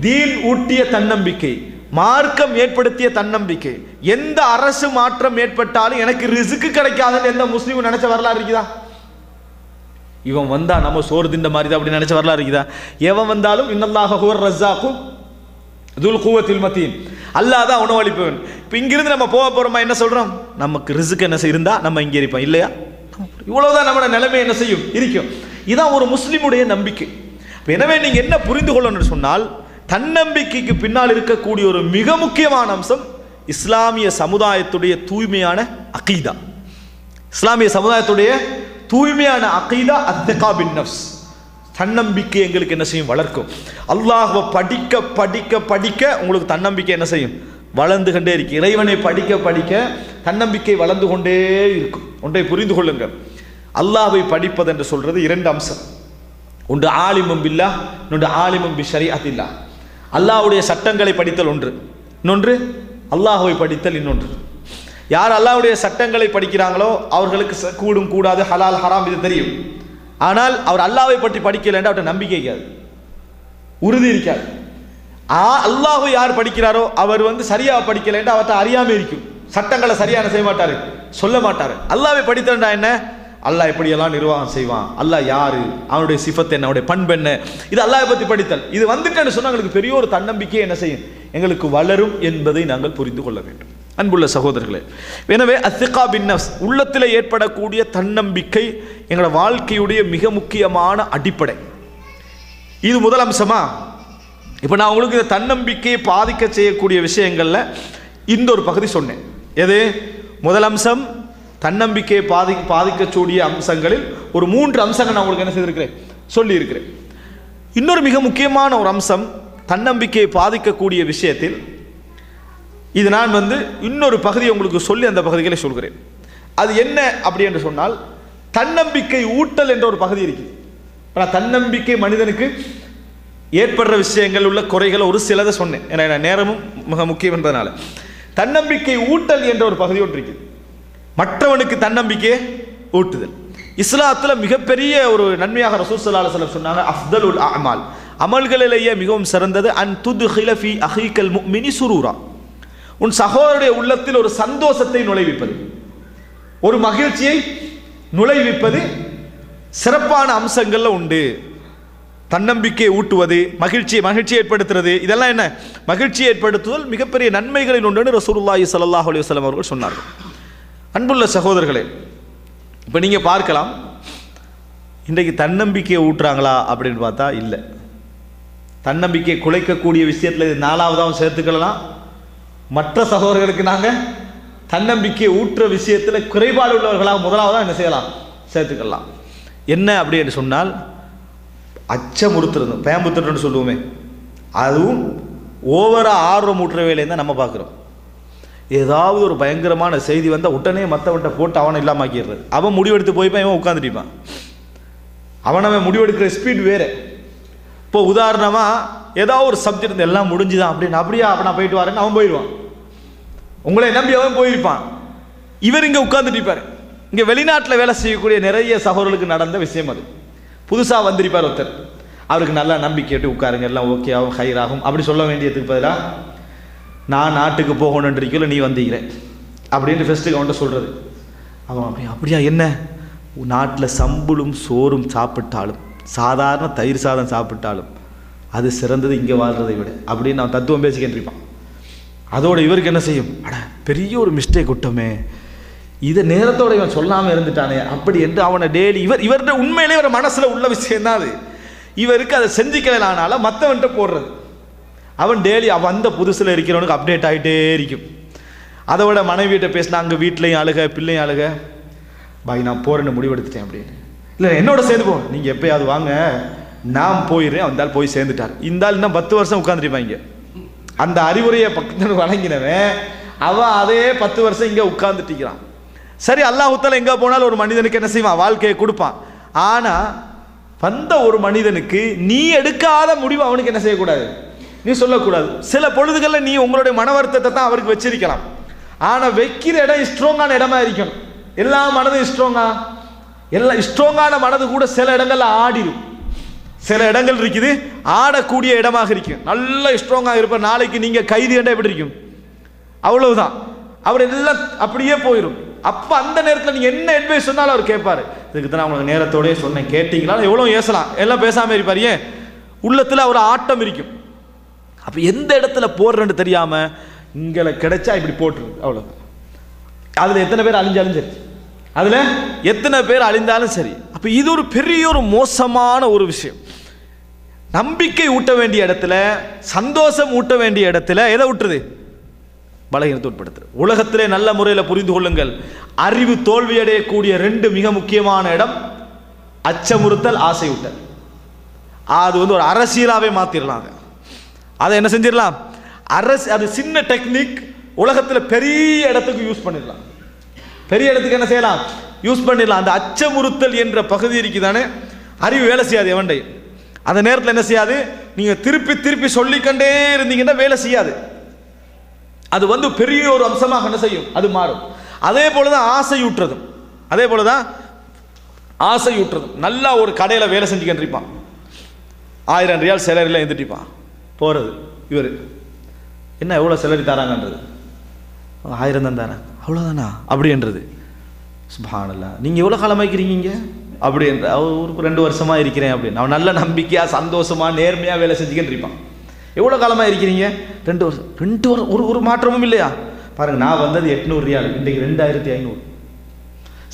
[SPEAKER 1] தீன் ஊட்டிய தன்னம்பிக்கை, மார்க்கம் ஏற்படுத்திய தன்னம்பிக்கை. எந்த அரசு மாற்றம் ஏற்பட்டாலும் எனக்கு ரிஸ்க் கிடைக்காதுன்னு எந்த முஸ்லீமும் நினைச்ச வரலாறு இருக்குதா? இவன் வந்தா நம்ம சோறு தின்ற மாதிரி தான் அப்படி நினைச்ச வரலாறு இருக்குதா? எவன் வந்தாலும் இன்னல்லாஹ ஹுவர் ரஸாக்கும் துல் குவத்தில் மத்தீன், அல்லாஹ் தான் உணவளிப்பவன். இப்போ இங்கிருந்து நம்ம போக போறோமா, என்ன சொல்றோம்? நமக்கு ரிஸ்க் என்ன இருந்தா நம்ம இங்கே இருப்போம், இல்லையா? இவ்வளவுதான் நம்மளோட நிலைமை என்ன செய்யும், இருக்கும். இதான் ஒரு முஸ்லிமுடைய நம்பிக்கை. எனவே நீங்க என்ன புரிந்து கொள்ளணும்னு சொன்னால், தன்னம்பிக்கைக்கு பின்னால் இருக்கக்கூடிய ஒரு மிக முக்கியமான அம்சம் இஸ்லாமிய சமுதாயத்துடைய தூய்மையான அகீதா. இஸ்லாமிய சமுதாயத்துடைய தூய்மையான அகீதா அத்தகா பின் நஃப்ஸ். தன்னம்பிக்கை எங்களுக்கு என்ன செய்யும்? வளர்க்கும். அல்லாஹ்வை படிக்க படிக்க படிக்க உங்களுக்கு தன்னம்பிக்கை என்ன செய்யும்? வளர்ந்து கொண்டே இருக்கு. இறைவனை படிக்க படிக்க தன்னம்பிக்கை வளர்ந்து கொண்டே இருக்கும். ஒன்றை புரிந்து கொள்ளுங்கள், அல்லாஹ்வை படிப்பது என்று சொல்றது இரண்டு அம்சம். ஒன்று ஆலிமும் பில்லாஹ், இன்னொன்று ஆலிமும் பி ஷரீஅத்தில்லாஹ். அல்லாஹ்வுடைய சட்டங்களை படித்தல் ஒன்று, இன்னொன்று அல்லாஹ்வை படித்தல் இன்னொன்று. யார் அல்லாஹ்வுடைய சட்டங்களை படிக்கிறாங்களோ அவர்களுக்கு கூடும் கூடாது, ஹலால் ஹராம் இது தெரியும். ஆனால் அவர் அல்லாஹ்வை பற்றி படிக்கலைன்னா அவர்கிட்ட நம்பிக்கை இருக்காது, உறுதி இருக்காது. அல்லாஹ்வை யார் படிக்கிறாரோ அவர் சரியா படிக்கலைன்னா அவர்கிட்ட அறியாமல் இருக்கும், சட்டங்களை சரியான செய்ய மாட்டாரு, சொல்ல மாட்டாரு. அல்லாஹ்வை படித்தா என்ன? அல்லாஹ் எப்படியெல்லாம் நிர்வாகம் செய்வான், அல்லாஹ் யாரு, அவனுடைய சிஃபத் என்ன, அவனுடைய பண்பு என்ன, இது அல்லாஹ்வை பற்றி படித்தல். இது வந்துட்டேன்னு சொன்னால் எங்களுக்கு பெரிய ஒரு தன்னம்பிக்கை என்ன செய்யும்? எங்களுக்கு வளரும் என்பதை நாங்கள் புரிந்து கொள்ள வேண்டும். அன்புள்ள சகோதரர்களே, எனவே அத்திகா பின் நஃப்ஸ், உள்ளத்தில் ஏற்படக்கூடிய தன்னம்பிக்கை எங்களோட வாழ்க்கையுடைய மிக முக்கியமான அடிப்படை. இது முதல் அம்சமா. இப்போ நான் உங்களுக்கு இந்த தன்னம்பிக்கையை பாதிக்க செய்யக்கூடிய விஷயங்கள்ல இந்த ஒரு பகுதி சொன்னேன். எது? முதல் அம்சம் தன்னம்பிக்கையை பாதிக்கக்கூடிய அம்சங்களில் ஒரு 3 அம்சங்கள் நான் உங்களுக்கு என்ன செய்திருக்கிறேன்? சொல்லி இருக்கிறேன். இன்னொரு மிக முக்கியமான ஒரு அம்சம் தன்னம்பிக்கையை பாதிக்கக்கூடிய விஷயத்தில், இது நான் இன்னொரு பகுதியை உங்களுக்கு சொல்லி அந்த பகுதிகளை சொல்கிறேன். அது என்ன அப்படி என்று சொன்னால், தன்னம்பிக்கை ஊட்டல் என்ற ஒரு பகுதி இருக்குது. தன்னம்பிக்கை மனிதனுக்கு ஏற்படுற விஷயங்கள் உள்ள குறைகள் ஒரு சிலதை சொன்னேன், ஏன்னா நேரமும் மிக முக்கியம் என்பதனால. தன்னம்பிக்கை ஊட்டல் என்ற ஒரு பகுதி ஒன்று இருக்குது. மற்றவனுக்கு தன்னம்பிக்கையை ஊட்டுதல் இஸ்லாத்தில் மிகப்பெரிய ஒரு நன்மையாக ரசூல் ஸல்லல்லாஹு அலைஹி வஸல்லம் சொன்னாங்க, அஃதலுல் அமால், அமல்களிலேயே மிகவும் சிறந்தது அன் துத்கில ஃபீ அஹீகல் முஃமினி சுரூரா, உன் சகோதரருடைய உள்ளத்தில் ஒரு சந்தோஷத்தை நுழைவிப்பது, ஒரு மகிழ்ச்சியை நுழைவிப்பது சிறப்பான அம்சங்கள்ல உண்டு. தன்னம்பிக்கையை ஊட்டுவது, மகிழ்ச்சி ஏற்படுத்துறது, இதெல்லாம் என்ன? மகிழ்ச்சி ஏற்படுத்துதல் மிகப்பெரிய நன்மைகளில் ஒன்று ரசூலுல்லாஹி ஸல்லல்லாஹு அலைஹி வஸல்லம் அவர்கள் சொன்னார்கள். அன்புள்ள சகோதரர்களே, இப்போ நீங்கள் பார்க்கலாம், இன்றைக்கு தன்னம்பிக்கையை ஊட்டுறாங்களா அப்படின்னு பார்த்தா இல்லை. தன்னம்பிக்கையை குலைக்கக்கூடிய விஷயத்தில் இது 4வதாகவும் சேர்த்துக்கலாம். மற்ற சகோதரர்களுக்கு நாங்கள் தன்னம்பிக்கையை ஊற்றுற விஷயத்தில் குறைபாடு உள்ளவர்களாக 1வதாக என்ன செய்யலாம்? சேர்த்துக்கலாம். என்ன அப்படி என்று சொன்னால், அச்சமுறுத்துறது, பேம்புத்துறன்னு சொல்லுவோமே, அதுவும் ஓவராக ஆர்வம் ஊட்டுற வேலையை தான் நம்ம பார்க்குறோம். ஏதாவது ஒரு பயங்கரமான செய்தி வந்தால் உடனே மற்றவன்ட்ட போட்டு அவனை இல்லாமாக்கிடுறது. அவன் முடிவெடுத்து போய்ப்பான், இவன் உட்காந்துட்டிப்பான். அவன் முடிவெடுக்கிற ஸ்பீட் வேறு. இப்போ உதாரணமாக ஏதாவது ஒரு சப்ஜெக்ட் எல்லாம் முடிஞ்சுதான் அப்படின்னு, அப்படியா அப்போ நான் போயிட்டு வரேன்னு அவன் போயிடுவான். உங்களை நம்பி அவன் போயிருப்பான். இவர் இங்கே உட்காந்துட்டிப்பார். இங்கே வெளிநாட்டில் வேலை செய்யக்கூடிய நிறைய சகோதரர்களுக்கு நடந்த விஷயம் அது. புதுசாக வந்திருப்பார் ஒருத்தர், அவருக்கு நல்லா நம்பிக்கைட்டு உட்காருங்க, எல்லாம் ஓகே ஆகும், ஹைராகும் அப்படி சொல்ல வேண்டியதுக்கு பதிலாக, நான் நாட்டுக்கு போகணுன்றீங்களோ நீ வந்தீங்க அப்படின்ட்டு ஃபஸ்ட்டுக்கு அவன்கிட்ட சொல்கிறது. அவன் அப்படியா என்ன? நாட்டில் சம்பளும் சோறும் சாப்பிட்டாலும், சாதாரண தயிர் சாதம் சாப்பிட்டாலும் அது சிறந்தது இங்கே வாழ்றதை விட அப்படின்னு அவன் தத்துவம் பேசிக்கிட்டு இருப்பான். அதோட இவருக்கு என்ன செய்யும்? அட பெரிய ஒரு மிஸ்டேக் விட்டோமே, இதை நேரத்தோட இவன் சொல்லாமல் இருந்துட்டானே அப்படி என்று அவனை டெய்லி இவர்கிட்ட உண்மையிலே ஒரு மனசில் உள்ள விஷயம்தான் அது. இவருக்கு அதை செஞ்சுக்கலானால மற்றவன்கிட்ட போடுறது. அவன் டெய்லி வந்த புதுசில் இருக்கிறவனுக்கு அப்டேட் ஆகிட்டே இருக்கும். அதை விட மனைவியிட்ட பேசினா அங்கே வீட்லையும் அழுக, பிள்ளையும் அழுக, பாய் நான் போகிறேன்னு முடிவெடுத்துட்டேன் அப்படின்னு. இல்லை என்னோட சேர்ந்து போ, நீங்கள் எப்போயாவது வாங்க, நான் போயிடுறேன், அந்த ஆள் போய் சேர்ந்துட்டார். இந்த ஆள் இன்னும் 10 வருஷம் உட்காந்துருப்பாங்க. அந்த அறிவுரையை பக்கத்தில் வழங்கினவன் அவன் அதே 10 வருஷம் இங்கே உட்கார்ந்துட்டிக்கிறான். சரி, அல்லாஹ் தஆலா எங்கே போனாலும் ஒரு மனிதனுக்கு என்ன செய்வான்? வாழ்க்கையை கொடுப்பான். ஆனால் வந்த ஒரு மனிதனுக்கு நீ எடுக்காத முடிவு அவனுக்கு என்ன செய்யக்கூடாது? நீ சொல்லக்கூடாது. சில பொழுதுகளில் நீ உங்களுடைய மன வருத்தத்தை தான் அவருக்கு வச்சிருக்கலாம். ஆனால் வைக்கிற இடம் ஸ்ட்ராங்கான இடமா இருக்கணும். எல்லா மனதும் ஸ்ட்ராங்கா, எல்லாம் ஸ்ட்ராங்கான மனது கூட சில இடங்கள்ல ஆடிடும். சில இடங்கள் இருக்குது ஆடக்கூடிய இடமாக இருக்கும். நல்ல ஸ்ட்ராங்காக இருப்ப, நாளைக்கு நீங்க கைது கண்டா எப்படி இருக்கும்? அவ்வளவுதான், அவர் எல்லாம் அப்படியே போயிடும். அப்ப அந்த நேரத்தில் நீங்க என்ன அட்வைஸ் சொன்னாலும் அவர் கேட்பாரு. இதுக்கு தான் உங்களுக்கு நேரத்தோடய சொன்னேன், கேட்டீங்களா? எவ்வளவு ஏசலாம், எல்லாம் பேசாம இருப்பாரு. ஏன்? உள்ளத்துல ஒரு ஆட்டம் இருக்கும். அப்ப எந்த இடத்துல போடுறேன்னு தெரியாம இங்களை கிடைச்சா இப்படி போட்டுரு, அவ்வளவு. அதுல எத்தனை பேர் அழிஞ்சாலும் சரி, அதுல எத்தனை பேர் அழிந்தாலும் சரி. அப்ப இது ஒரு பெரிய ஒரு மோசமான ஒரு விஷயம். நம்பிக்கை ஊட்ட வேண்டிய இடத்துல, சந்தோஷம் ஊட்ட வேண்டிய இடத்துல எதை விட்டுருது? பலகீனத்தை உட்படுத்துறது. உலகத்திலே நல்ல முறையில் புரிந்து கொள்ளுங்கள், அறிவு தோல்வியடையக்கூடிய 2 மிக முக்கியமான இடம் அச்சமுறுத்தல், ஆசையூட்டல். அது ஒரு அரசியலாவே மாத்திரலாம். அதை என்ன செஞ்சிடலாம்? அது சின்ன டெக்னிக், உலகத்தில் பெரிய இடத்துக்கு யூஸ் பண்ணிடலாம். பெரிய இடத்துக்கு என்ன செய்யலாம்? யூஸ் பண்ணிடலாம். அந்த அச்சமுறுத்தல் என்ற பகுதி இருக்குதானே, அறிவு வேலை செய்யாது எவண்டை. அந்த நேரத்தில் என்ன செய்யாது? நீங்க திருப்பி திருப்பி சொல்லிக்கொண்டே இருந்தீங்கன்னா வேலை செய்யாது. அது பெரிய ஒரு அம்சமாக என்ன செய்யும்? அது மாறும். அதே போலதான் ஆசையூட்டுறதும். அதே போலதான் ஆசையூட்டுறதும். நல்லா ஒரு கடையில் வேலை செஞ்சுக்கிட்டு இருப்பான், 1000 ரியால் சேலரியில் எழுந்துட்டிப்பான். போறது இவர் என்ன எவ்வளோ சேலரி தராங்கன்றது, 1000 தான் தரேன், அவ்வளோதானா அப்படின்றது. சுப்ஹானல்லாஹ், நீங்கள் எவ்வளோ காலமாக்கிறீங்க அப்படின்ற. ஒரு 2 வருஷமா இருக்கிறேன் அப்படின்னு. அவன் நல்ல நம்பிக்கையாக சந்தோஷமா நேர்மையாக வேலை செஞ்சுக்கிட்டு இருப்பான். எவ்வளோ காலமாக இருக்கிறீங்க? 2 வருஷம். 2 வருஷம் ஒரு மாற்றமும் இல்லையா? பாருங்க, நான் வந்தது 800 ரியால், இன்றைக்கு 2500.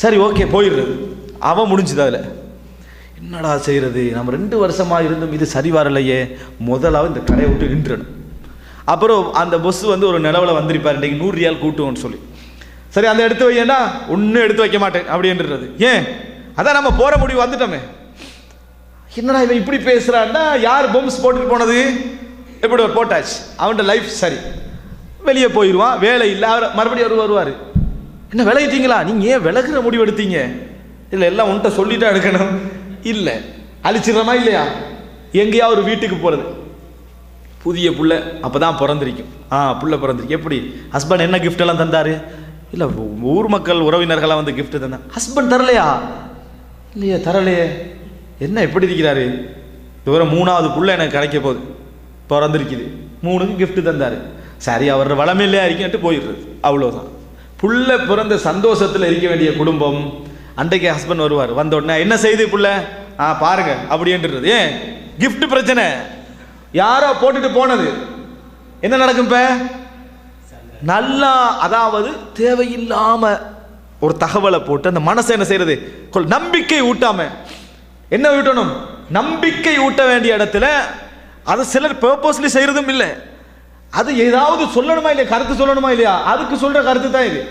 [SPEAKER 1] சரி, ஓகே, போயிடுறது. அவன் முடிஞ்சுது. அதில் என்னடா செய்கிறது? நம்ம 2 வருஷமா இருந்தும் இது சரி வரலையே, முதலாவது இந்த கடையை விட்டு நின்றுணும். அப்புறம் அந்த பஸ் ஒரு நிலவில் வந்திருப்பார், இன்றைக்கு 100 ரியால் கூட்டுவோன்னு சொல்லி. சரி, அந்த எடுத்து வையேண்டா, ஒன்றும் எடுத்து வைக்க மாட்டேன் அப்படின்றது. ஏன்? அதான் நம்ம போகிற முடிவு வந்துட்டோமே. என்னடா இவன் இப்படி பேசுகிறான்னா, யார் பொம்ஸ் போட்டுட்டு போனது? எப்படி போட்டாச்சு, அவன்கிட்ட லைஃப் சரி, வெளியே போயிடுவான், வேலை இல்லை, அவர் மறுபடியும் வருவார். என்ன விலகிட்டீங்களா? நீங்கள் ஏன் விலகுற முடிவு எடுத்தீங்க? இல்லை, எல்லாம் உன்கிட்ட சொல்லிட்டா எடுக்கணும். இல்லை, அழிச்சிடறமா இல்லையா? எங்கேயா ஒரு வீட்டுக்கு போகிறது, புதிய புள்ள அப்போ தான் பிறந்திருக்கும். புள்ள பிறந்திருக்கு. எப்படி ஹஸ்பண்ட் என்ன கிஃப்ட் எல்லாம் தந்தார்? இல்லை, ஊர் மக்கள் உறவினர்களாக கிஃப்ட் தந்தார். ஹஸ்பண்ட் தரலையா? இல்லையா, தரலையே. என்ன எப்படி இருக்கிறாரு? இதுவரை 3வது புள்ள எனக்கு கிடைக்க போகுது, பிறந்திருக்குது, 3க்கு கிஃப்ட் தந்தார். சரி, அவர் வளமையிலே இருக்கட்டு போயிடுறது, அவ்வளோதான். புள்ள பிறந்த சந்தோஷத்தில் இருக்க வேண்டிய குடும்பம். அன்றைக்கு ஹஸ்பண்ட் வருவார், வந்த உடனே என்ன செய்து புள்ள பாருங்க அப்படின்றது. ஏன்? கிஃப்ட் பிரச்சனை, யாரோ போட்டுட்டு போனது. என்ன நடக்கும் இப்ப? நல்லா, அதாவது தேவையில்லாம ஒரு தகவலை போட்டு அந்த மனசை என்ன செய்யறது? நம்பிக்கை ஊட்டாம. என்ன ஊட்டணும்? நம்பிக்கை ஊட்ட வேண்டிய இடத்துல அது சிலர் பர்பஸ்லி செய்யறதும் இல்லை. அது ஏதாவது சொல்லணுமா இல்லையா, கருத்து சொல்லணுமா இல்லையா, அதுக்கு சொல்ற கருத்து தான் இது.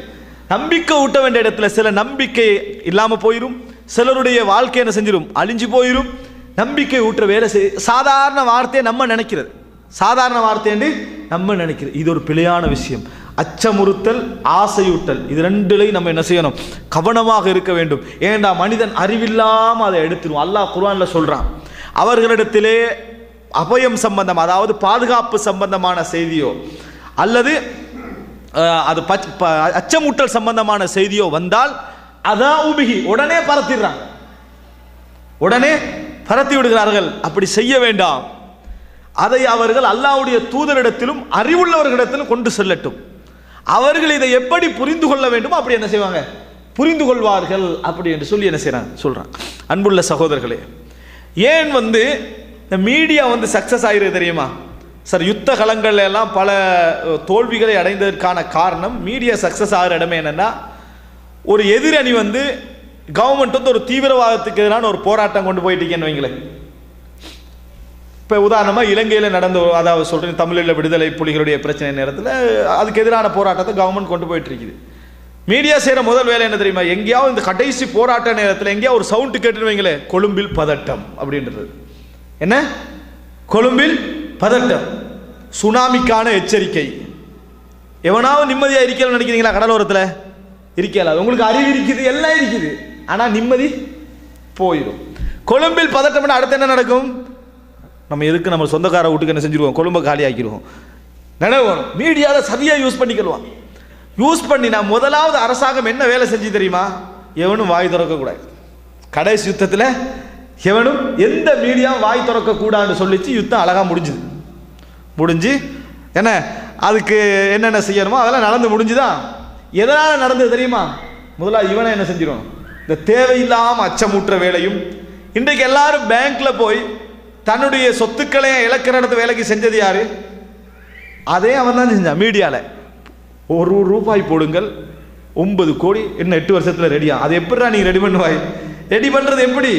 [SPEAKER 1] நம்பிக்கை ஊட்ட வேண்டிய இடத்துல சில நம்பிக்கை இல்லாம போயிடும், சிலருடைய வாழ்க்கை என்ன செஞ்சிடும்? அழிஞ்சு போயிடும். நம்பிக்கை ஊற்ற வேலை சாதாரண வார்த்தையை நம்ம நினைக்கிறது, சாதாரண வார்த்தை என்று நம்ம நினைக்கிறது. இது ஒரு பிழையான விஷயம். அச்சமுறுத்தல், ஆசையூட்டல், இது 2லையும் நம்ம என்ன செய்யணும்? கவனமாக இருக்க வேண்டும். ஏண்டா மனிதன் அறிவில்லாம அதை எடுத்துரும். அல்லாஹ் குர்ஆன்ல சொல்றான், அவர்களிடத்திலே அபயம் சம்பந்தம், அதாவது பாதுகாப்பு சம்பந்தமான செய்தியோ அல்லது அது அச்சமூட்டல் சம்பந்தமான செய்தியோ வந்தால் அதாஉபிஹி, உடனே பரத்திடுறாங்க, உடனே பரத்தி விடுகிறார்கள். அப்படி செய்ய வேண்டாம். அதை அவர்கள் அல்லாஹ்வுடைய தூதரிடத்திலும் அறிவுள்ளவர்களிடத்திலும் கொண்டு செல்லட்டும். அவர்கள் இதை எப்படி புரிந்து கொள்ள வேண்டுமோ அப்படி என்ன செய்வாங்க? புரிந்து கொள்வார்கள். அப்படி என்று சொல்லி என்ன செய்யறாங்க? சொல்றாங்க. அன்புள்ள சகோதரர்களே, ஏன் இந்த மீடியா சக்சஸ் ஆகிறது தெரியுமா சார்? யுத்த களங்கள்ல எல்லாம் பல தோல்விகளை அடைந்ததற்கான காரணம், மீடியா சக்சஸ் ஆகிற இடமே என்னன்னா, ஒரு எதிரணி கவர்மெண்ட் ஒரு தீவிரவாதத்துக்கு எதிரான ஒரு போராட்டம் கொண்டு போயிட்டு இருக்கேன்னு வைங்களேன். இப்போ உதாரணமாக இலங்கையில் நடந்த, அதாவது சொல்கிறேன், தமிழில் விடுதலை புலிகளுடைய பிரச்சனை நேரத்தில் அதுக்கு எதிரான போராட்டத்தை கவர்மெண்ட் கொண்டு போயிட்டு இருக்குது. மீடியா செய்கிற முதல் வேலை என்ன தெரியுமா? எங்கேயாவது இந்த கடைசி போராட்ட நேரத்தில் எங்கேயாவது ஒரு சவுண்டு கேட்டுன்னு வைங்களேன், கொழும்பில் பதட்டம் அப்படின்றது. என்ன? கொழும்பில் பதட்டம், சுனாமிக்கான எச்சரிக்கை. எவனாவது நிம்மதியாக இருக்கல நினைக்கிறீங்களா? கடலோரத்தில் இருக்கல. உங்களுக்கு அறிவு இருக்குது, எல்லாம் இருக்குது, ஆனால் நிம்மதி போயிடும். கொழும்பில் பதட்டம். அடுத்து என்ன நடக்கும்? நம்ம எதுக்கு நம்ம சொந்தக்கார வீட்டுக்கு என்ன செஞ்சுருவோம்? கொழும்பை காலி ஆக்கிடுவோம். நினைவோம் மீடியாவில் சரியாக யூஸ் பண்ணிக்கலாம். யூஸ் பண்ணினா முதலாவது அரசாங்கம் என்ன வேலை செஞ்சு தெரியுமா? எவனும் வாய் திறக்கக்கூடாது. கடைசி யுத்தத்தில் எவனும் எந்த மீடியாவும் வாய் திறக்கக்கூடாதுன்னு சொல்லிச்சு. யுத்தம் அழகாக முடிஞ்சு என்ன அதுக்கு என்னென்ன செய்யணுமோ அதெல்லாம் நடந்து முடிஞ்சுதான். எதனால் நடந்தது தெரியுமா? முதலாவது இவனை என்ன செஞ்சிடணும்? இந்த தேவையில்லாமல் அச்சமூட்டுற வேலையும். இன்றைக்கு எல்லாரும் பேங்க்ல போய் தன்னுடைய சொத்துக்களை இழக்கிற இடத்து வேலைக்கு செஞ்சது யாரு? அதே அவன் தான் செஞ்சான். மீடியாவில் ₹1 போடுங்கள் 9 கோடி இன்னும் 8 வருஷத்தில் ரெடியா. அது எப்படிடா நீ ரெடி பண்ணுவாய்? ரெடி பண்ணுறது எப்படி?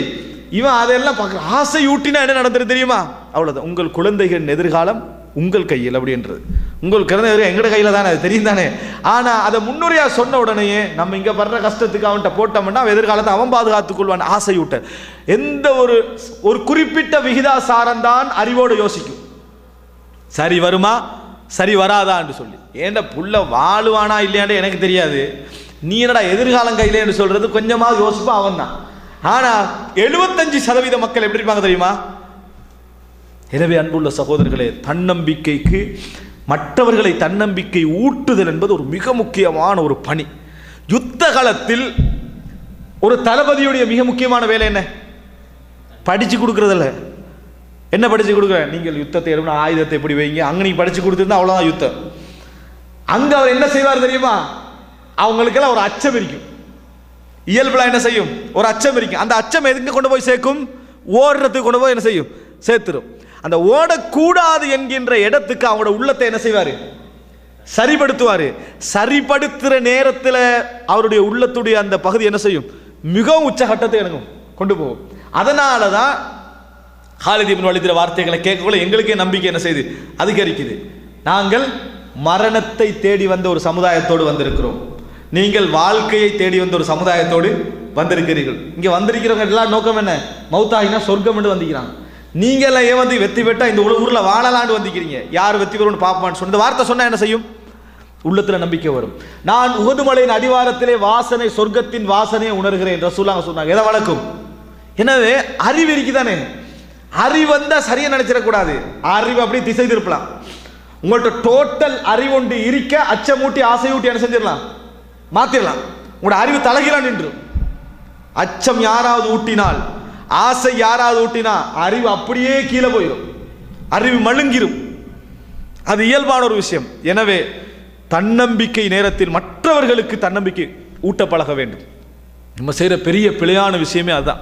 [SPEAKER 1] இவன் அதெல்லாம் பார்க்குற ஆசை ஊட்டினா என்ன நடந்துரு தெரியுமா? அவ்வளோதான். உங்கள் குழந்தைகளின் எதிர்காலம் உங்கள் கையில் அப்படின்றது. உங்கள் குழந்தை எங்கட கையில் தானே, அது தெரியும் தானே. ஆனால் அதை முன்னுரையாக சொன்ன உடனேயே நம்ம இங்கே படுற கஷ்டத்துக்கு அவன்கிட்ட போட்டோம்னா எதிர்காலத்தை அவன் பாதுகாத்துக் கொள்வான். ஆசையூட்ட எந்த ஒரு குறிப்பிட்ட விகிதாசாரம் தான் அறிவோடு யோசிக்கும். சரி வருமா சரி வராதா என்று சொல்லி. ஏன்டா புள்ள வாழுவானா இல்லையாண்டு எனக்கு தெரியாது, நீ என்னடா எதிர்காலம் கையில் என்று சொல்றது கொஞ்சமாக யோசிப்பா அவன் தான். ஆனால் 75% மக்கள் எப்படி இருப்பாங்க தெரியுமா? எனவே அன்புள்ள சகோதரர்களே, தன்னம்பிக்கைக்கு மற்றவர்களை தன்னம்பிக்கை ஊட்டுதல் என்பது ஒரு மிக முக்கியமான ஒரு பணி. யுத்த காலத்தில் ஒரு தளபதியுடைய மிக முக்கியமான வேலை என்ன? படிச்சு கொடுக்கறதில்ல. என்ன படிச்சு கொடுக்குற? நீங்கள் யுத்தத்தை எடுக்கணும், ஆயுதத்தை எப்படி வைங்க, அங்கே நீ படிச்சு கொடுத்துருந்தா அவ்வளோதான் யுத்தம். அங்கே அவர் என்ன செய்வார் தெரியுமா? அவங்களுக்கெல்லாம் ஒரு அச்சம் இருக்கும். இயல்புல என்ன செய்யும்? ஒரு அச்சம் இருக்கும். அந்த அச்சம் எதுக்கு கொண்டு போய் சேர்க்கும்? ஓடுறதுக்கு கொண்டு போய் என்ன செய்யும்? சேர்த்துரும். அந்த ஓடக்கூடாது என்கின்ற இடத்துக்கு அவங்களோட உள்ளத்தை என்ன செய்வார்? சரிப்படுத்துவார். சரிப்படுத்துகிற நேரத்தில் அவருடைய உள்ளத்துடைய அந்த பகுதி என்ன செய்யும்? மிகவும் உச்சகட்டத்தை எனக்கும் கொண்டு போகும். அதனால தான் காலித் இப்னு வலீத் வார்த்தைகளை கேட்கக்குள்ள எங்களுக்கே நம்பிக்கை என்ன செய்யுது? அதிகரிக்குது. நாங்கள் மரணத்தை தேடி வந்த ஒரு சமுதாயத்தோடு வந்திருக்கிறோம். நீங்கள் வாழ்க்கையை தேடி வந்த ஒரு சமுதாயத்தோடு வந்திருக்கிறீர்கள். இங்கே வந்திருக்கிறவங்க எல்லா நோக்கம் என்ன? மௌத்தாகினா சொர்க்கம் என்று வந்திருக்கிறாங்க. நீங்க எல்லாம் ஏன் வந்து வெற்றி பெற்றா இந்த ஊரில் வாழலான்னு வந்திருக்கிறீங்க. யார் வெற்றி பெறும்னு பார்ப்போம்னு சொன்ன வார்த்தை சொன்னா என்ன செய்யும்? உள்ளத்தில் நம்பிக்கை வரும். நான் உஹது மலையின் அடிவாரத்திலே வாசனை, சொர்க்கத்தின் வாசனையை உணர்கிறேன் ரசூலுல்லாஹ் சொன்னாங்க. எதை வழக்கும்? எனவே அறிவு இருக்குதானே, அறிவு வந்தா சரியா நினைச்சிடக்கூடாது. அறிவு அப்படி திசை திருப்பலாம். உங்கள்கிட்ட டோட்டல் அறிவு ஒன்று இருக்க அச்சமூட்டி ஆசையூட்டி என்ன செஞ்சிடலாம்? மாத்திரலாம். உங்களோட அறிவு தலைகீழாக நின்று. அச்சம் யாராவது ஊட்டினால், ஆசை யாராவது ஊட்டினா அறிவு அப்படியே கீழே போயிடும், அறிவு மழுங்கிரும். அது இயல்பான ஒரு விஷயம். எனவே தன்னம்பிக்கை நேரத்தில் மற்றவர்களுக்கு தன்னம்பிக்கை ஊட்ட பழக வேண்டும். நம்ம செய்கிற பெரிய பிழையான விஷயமே அதுதான்.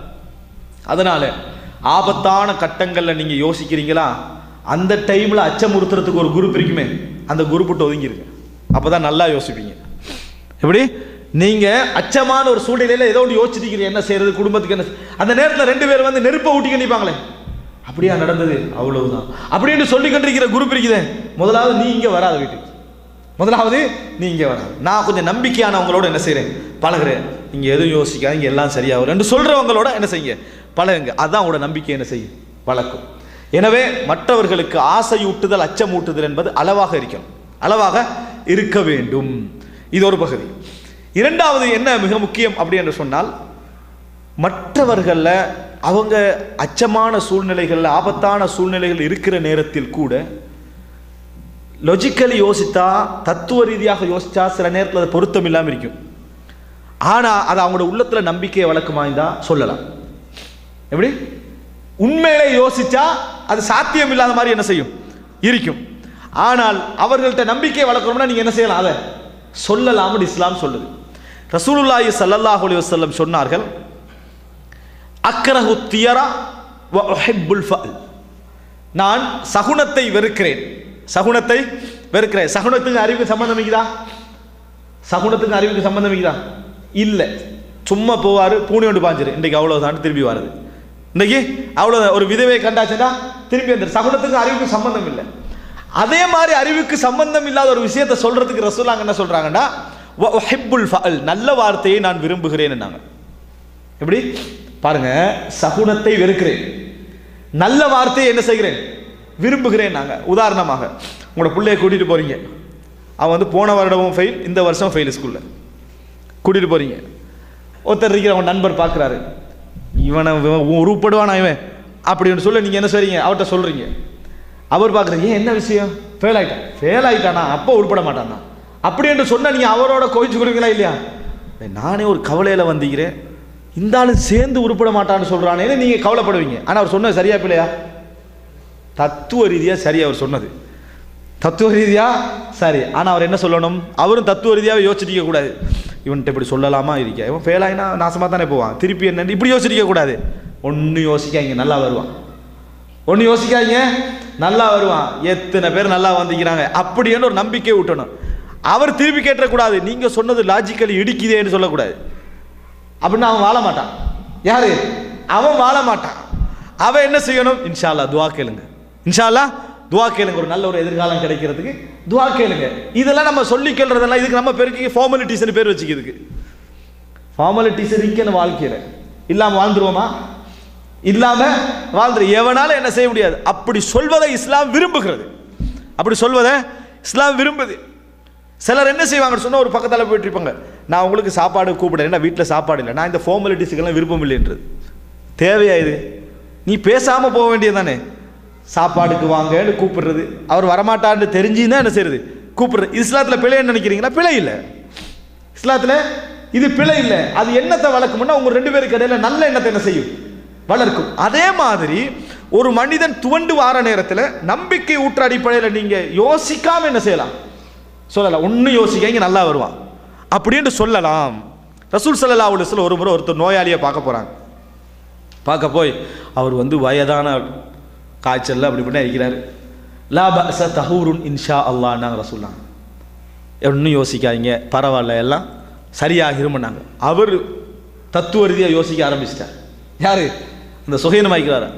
[SPEAKER 1] அதனால ஆபத்தான கட்டங்களில் நீங்க யோசிக்கிறீங்களா, அந்த டைம்ல அச்சமுறுத்துறதுக்கு ஒரு குரூப் இருக்குமே, அந்த குரூப் ஒதுங்கிருங்க. அப்பதான் நல்லா யோசிப்பீங்க. எப்படி நீங்க அச்சமான ஒரு சூழ்நிலையில ஏதோ ஒன்று யோசிச்சிருக்கீங்க, என்ன செய்யறது, குடும்பத்துக்கு என்ன, அந்த நேரத்தில் 2 பேர் வந்து நெருப்பை ஊட்டி கண்டிப்பாங்களே, அப்படியா நடந்தது அவ்வளவுதான் அப்படின்னு சொல்லி கண்டிருக்கிற குரூப் இருக்குதே, முதலாவது நீ இங்க வராத வீட்டுக்கு, முதலாவது நீ இங்க வராது. நான் கொஞ்சம் நம்பிக்கையானவங்களோட என்ன செய்யறேன், பழகுறேன். நீங்க எதுவும் யோசிக்காதீங்க, எல்லாம் சரியா வரும் என்று சொல்றவங்களோட என்ன செய்யுங்க, பழகுங்க. அதான் உங்களோட நம்பிக்கை என்ன செய்யும், வளர்க்கும். எனவே மற்றவர்களுக்கு ஆசையூட்டுதல், அச்சமூட்டுதல் என்பது அளவாக இருக்கணும், அளவாக இருக்க வேண்டும். இது ஒரு பகுதி. இரண்டாவது என்ன மிக முக்கியம் அப்படி என்று சொன்னால், மற்றவர்களில் அவங்க அச்சமான சூழ்நிலைகள், ஆபத்தான சூழ்நிலைகள் இருக்கிற நேரத்தில் கூட லாஜிக்கலி யோசித்தா, தத்துவ ரீதியாக யோசித்தா சில நேரத்தில் அது பொருத்தம் இல்லாமல் இருக்கும். ஆனால் அது அவங்களோட உள்ளத்தில் நம்பிக்கையை வளர்க்குமாய்ந்தா சொல்லலாம். எப்படி உண்மையிலே யோசிச்சா அது சாத்தியம் இல்லாத மாதிரி என்ன செய்யும், இருக்கும். ஆனால் அவர்கள்ட்ட நம்பிக்கையை வளர்க்கணும்னா நீங்க என்ன செய்யலாம், அதை சொல்லலாம். இஸ்லாம் சொல்லுது. ரசூலுல்லாஹி ஸல்லல்லாஹு அலைஹி வஸல்லம் சொன்னார்கள், அக்ரஹு தியரா வ உஹிப்புல் ஃபஅல். நான் சகுனத்தை வெறுக்கிறேன், சகுனத்தை வெறுக்கிறேன். சகுனத்துக்கு அறிவுக்கு சம்பந்தம் இருக்குதா? சகுனத்துக்கு அறிவுக்கு சம்பந்தம் இருக்குதா? இல்லை. சும்மா போவாரு, பூனை ஒன்று பாஞ்சிரு, இன்றைக்கு அவ்வளவுதான், திரும்பி வருது. இன்றைக்கு அவ்வளோ ஒரு விதவை கண்டாச்சுன்னா திரும்பி வந்துரு. சகுனத்துக்கு அறிவுக்கு சம்பந்தம் இல்லை. அதே மாதிரி அறிவுக்கு சம்பந்தம் இல்லாத ஒரு விஷயத்தை சொல்றதுக்கு ரசூலுல்லாஹ் என்ன சொல்றாங்கன்னா, வஹிப்புல் ஃபஅல், நல்ல வார்த்தையை நான் விரும்புகிறேன். எப்படி பாருங்க, சகுனத்தை வெறுக்கிறேன், நல்ல வார்த்தையை என்ன செய்கிறேன், விரும்புகிறேன். நாங்கள் உதாரணமாக உங்களோட பிள்ளைய கூட்டிகிட்டு போகிறீங்க, அவன் வந்து போன வருடமும் ஃபெயில், இந்த வருஷம் ஃபெயில், ஸ்கூலில் கூட்டிகிட்டு போகிறீங்க. ஒருத்தர் இருக்கிற அவன் நண்பர் பார்க்குறாரு, இவனை உருப்படுவானா இவன் அப்படின்னு சொல்ல நீங்கள் என்ன செய்றீங்க, அவர்கிட்ட சொல்கிறீங்க. அவர் பார்க்குறீங்க, ஏன் என்ன விஷயம், ஃபெயில் ஆகிட்டானா, அப்போ உருப்பட மாட்டானா அப்படி என்று சொன்னால் நீங்கள் அவரோட கோவிச்சு கொடுங்களா இல்லையா? நானே ஒரு கவலையில் வந்திக்கிறேன், இந்த ஆளும் சேர்ந்து உருப்பட மாட்டான்னு சொல்கிறானே நீங்கள் கவலைப்படுவீங்க. ஆனால் அவர் சொன்னது சரியா பிள்ளையா? தத்துவ ரீதியாக சரி, அவர் சொன்னது தத்துவ ரீதியாக சரி. ஆனால் அவர் என்ன சொல்லணும், அவரும் தத்துவ ரீதியாக யோசிச்சிருக்க கூடாது. இவன்கிட்ட இப்படி சொல்லலாமா இருக்க, இவன் ஃபெயில் ஆகினா நாசமாக தானே போவான், திருப்பி என்ன இப்படி யோசிச்சிருக்க கூடாது. ஒன்று யோசிக்காங்க, நல்லா வருவான். ஒன்று யோசிக்காங்க, நல்லா வருவான். எத்தனை பேர் நல்லா வந்திக்கிறாங்க அப்படின்னு ஒரு நம்பிக்கை விட்டணும். அவர் திருப்பி கேட்டக்கூடாது, நீங்கள் சொன்னது லாஜிக்கலி இடிக்குதேன்னு சொல்லக்கூடாது. அப்படின்னா அவன் வாழ மாட்டான். யாரு? அவன் வாழ மாட்டான். அவன் என்ன செய்யணும், இன்ஷா அல்லாஹ் துஆ கேளுங்க, இன்ஷா அல்லாஹ் துஆ கேளுங்க, ஒரு நல்ல ஒரு எதிர்காலம் கிடைக்கிறதுக்கு துஆ கேளுங்க. இதெல்லாம் நம்ம சொல்லி கேள்றதெல்லாம் இதுக்கு நம்ம பெருக்கி ஃபார்மாலிட்டிஸ்னு பேர் வச்சுக்கிறதுக்கு. ஃபார்மாலிட்டிஸ் இருக்கணும் வாழ்க்கையில், இல்லாமல் வாழ்ந்துருவோமா? இல்லாமல் வாழ்ந்துரு. எவனால என்ன செய்ய முடியாது. அப்படி சொல்வதை இஸ்லாம் விரும்புகிறது, அப்படி சொல்வதை இஸ்லாம் விரும்புது. சிலர் என்ன செய்வாங்கன்னு சொன்னால், ஒரு பக்கத்தில் போயிட்டு இருப்பாங்க, நான் உங்களுக்கு சாப்பாடு கூப்பிடுறேன், நான் வீட்டில் சாப்பாடு இல்லை, நான் இந்த ஃபார்மாலிட்டிஸுக்கெல்லாம் விருப்பம் இல்லைன்றது. தேவையா இது? நீ பேசாமல் போக வேண்டியது தானே. சாப்பாடுக்கு வாங்கன்னு கூப்பிடுறது, அவர் வரமாட்டான்னு தெரிஞ்சுன்னா என்ன செய்யறது, கூப்பிடுறது. இஸ்லாத்தில் பிழை என்ன நினைக்கிறீங்களா? பிழை இல்லை. இஸ்லாத்தில் இது பிழை இல்லை. அது எண்ணத்தை வளர்க்கும்னா உங்க ரெண்டு பேருக்கு இடையில நல்ல எண்ணத்தை என்ன செய்யும், வளர்க்கும். அதே மாதிரி ஒரு மனிதன் துவண்டு வார நேரத்தில் நம்பிக்கை ஊற்ற அடிப்படையில் நீங்க யோசிக்காம என்ன செய்யலாம், சொல்லலாம். ஒன்னும் யோசிக்க இங்க நல்லா வருவான் அப்படின்னு சொல்லலாம். ரசூல் ஸல்லல்லாஹு அலைஹி வஸல்லம் ஒரு முறை ஒருத்தர் நோயாளியை பார்க்க போறாங்க. பார்க்க போய் அவர் வந்து வயதான காய்ச்சல் அப்படி இப்படின்னா இருக்கிறாரு. லா பஅஸ தஹூருன் இன்ஷா அல்லாஹ்னாங்க ரசூலுல்லாஹ். ஒன்றும் யோசிக்காதீங்க, பரவாயில்ல, எல்லாம் சரியாகிருமன்னாங்க. அவர் தத்துவ ரீதியாக யோசிக்க ஆரம்பிச்சிட்டார். யாரு? இந்த சுகைனமாய்க்கிறாரா,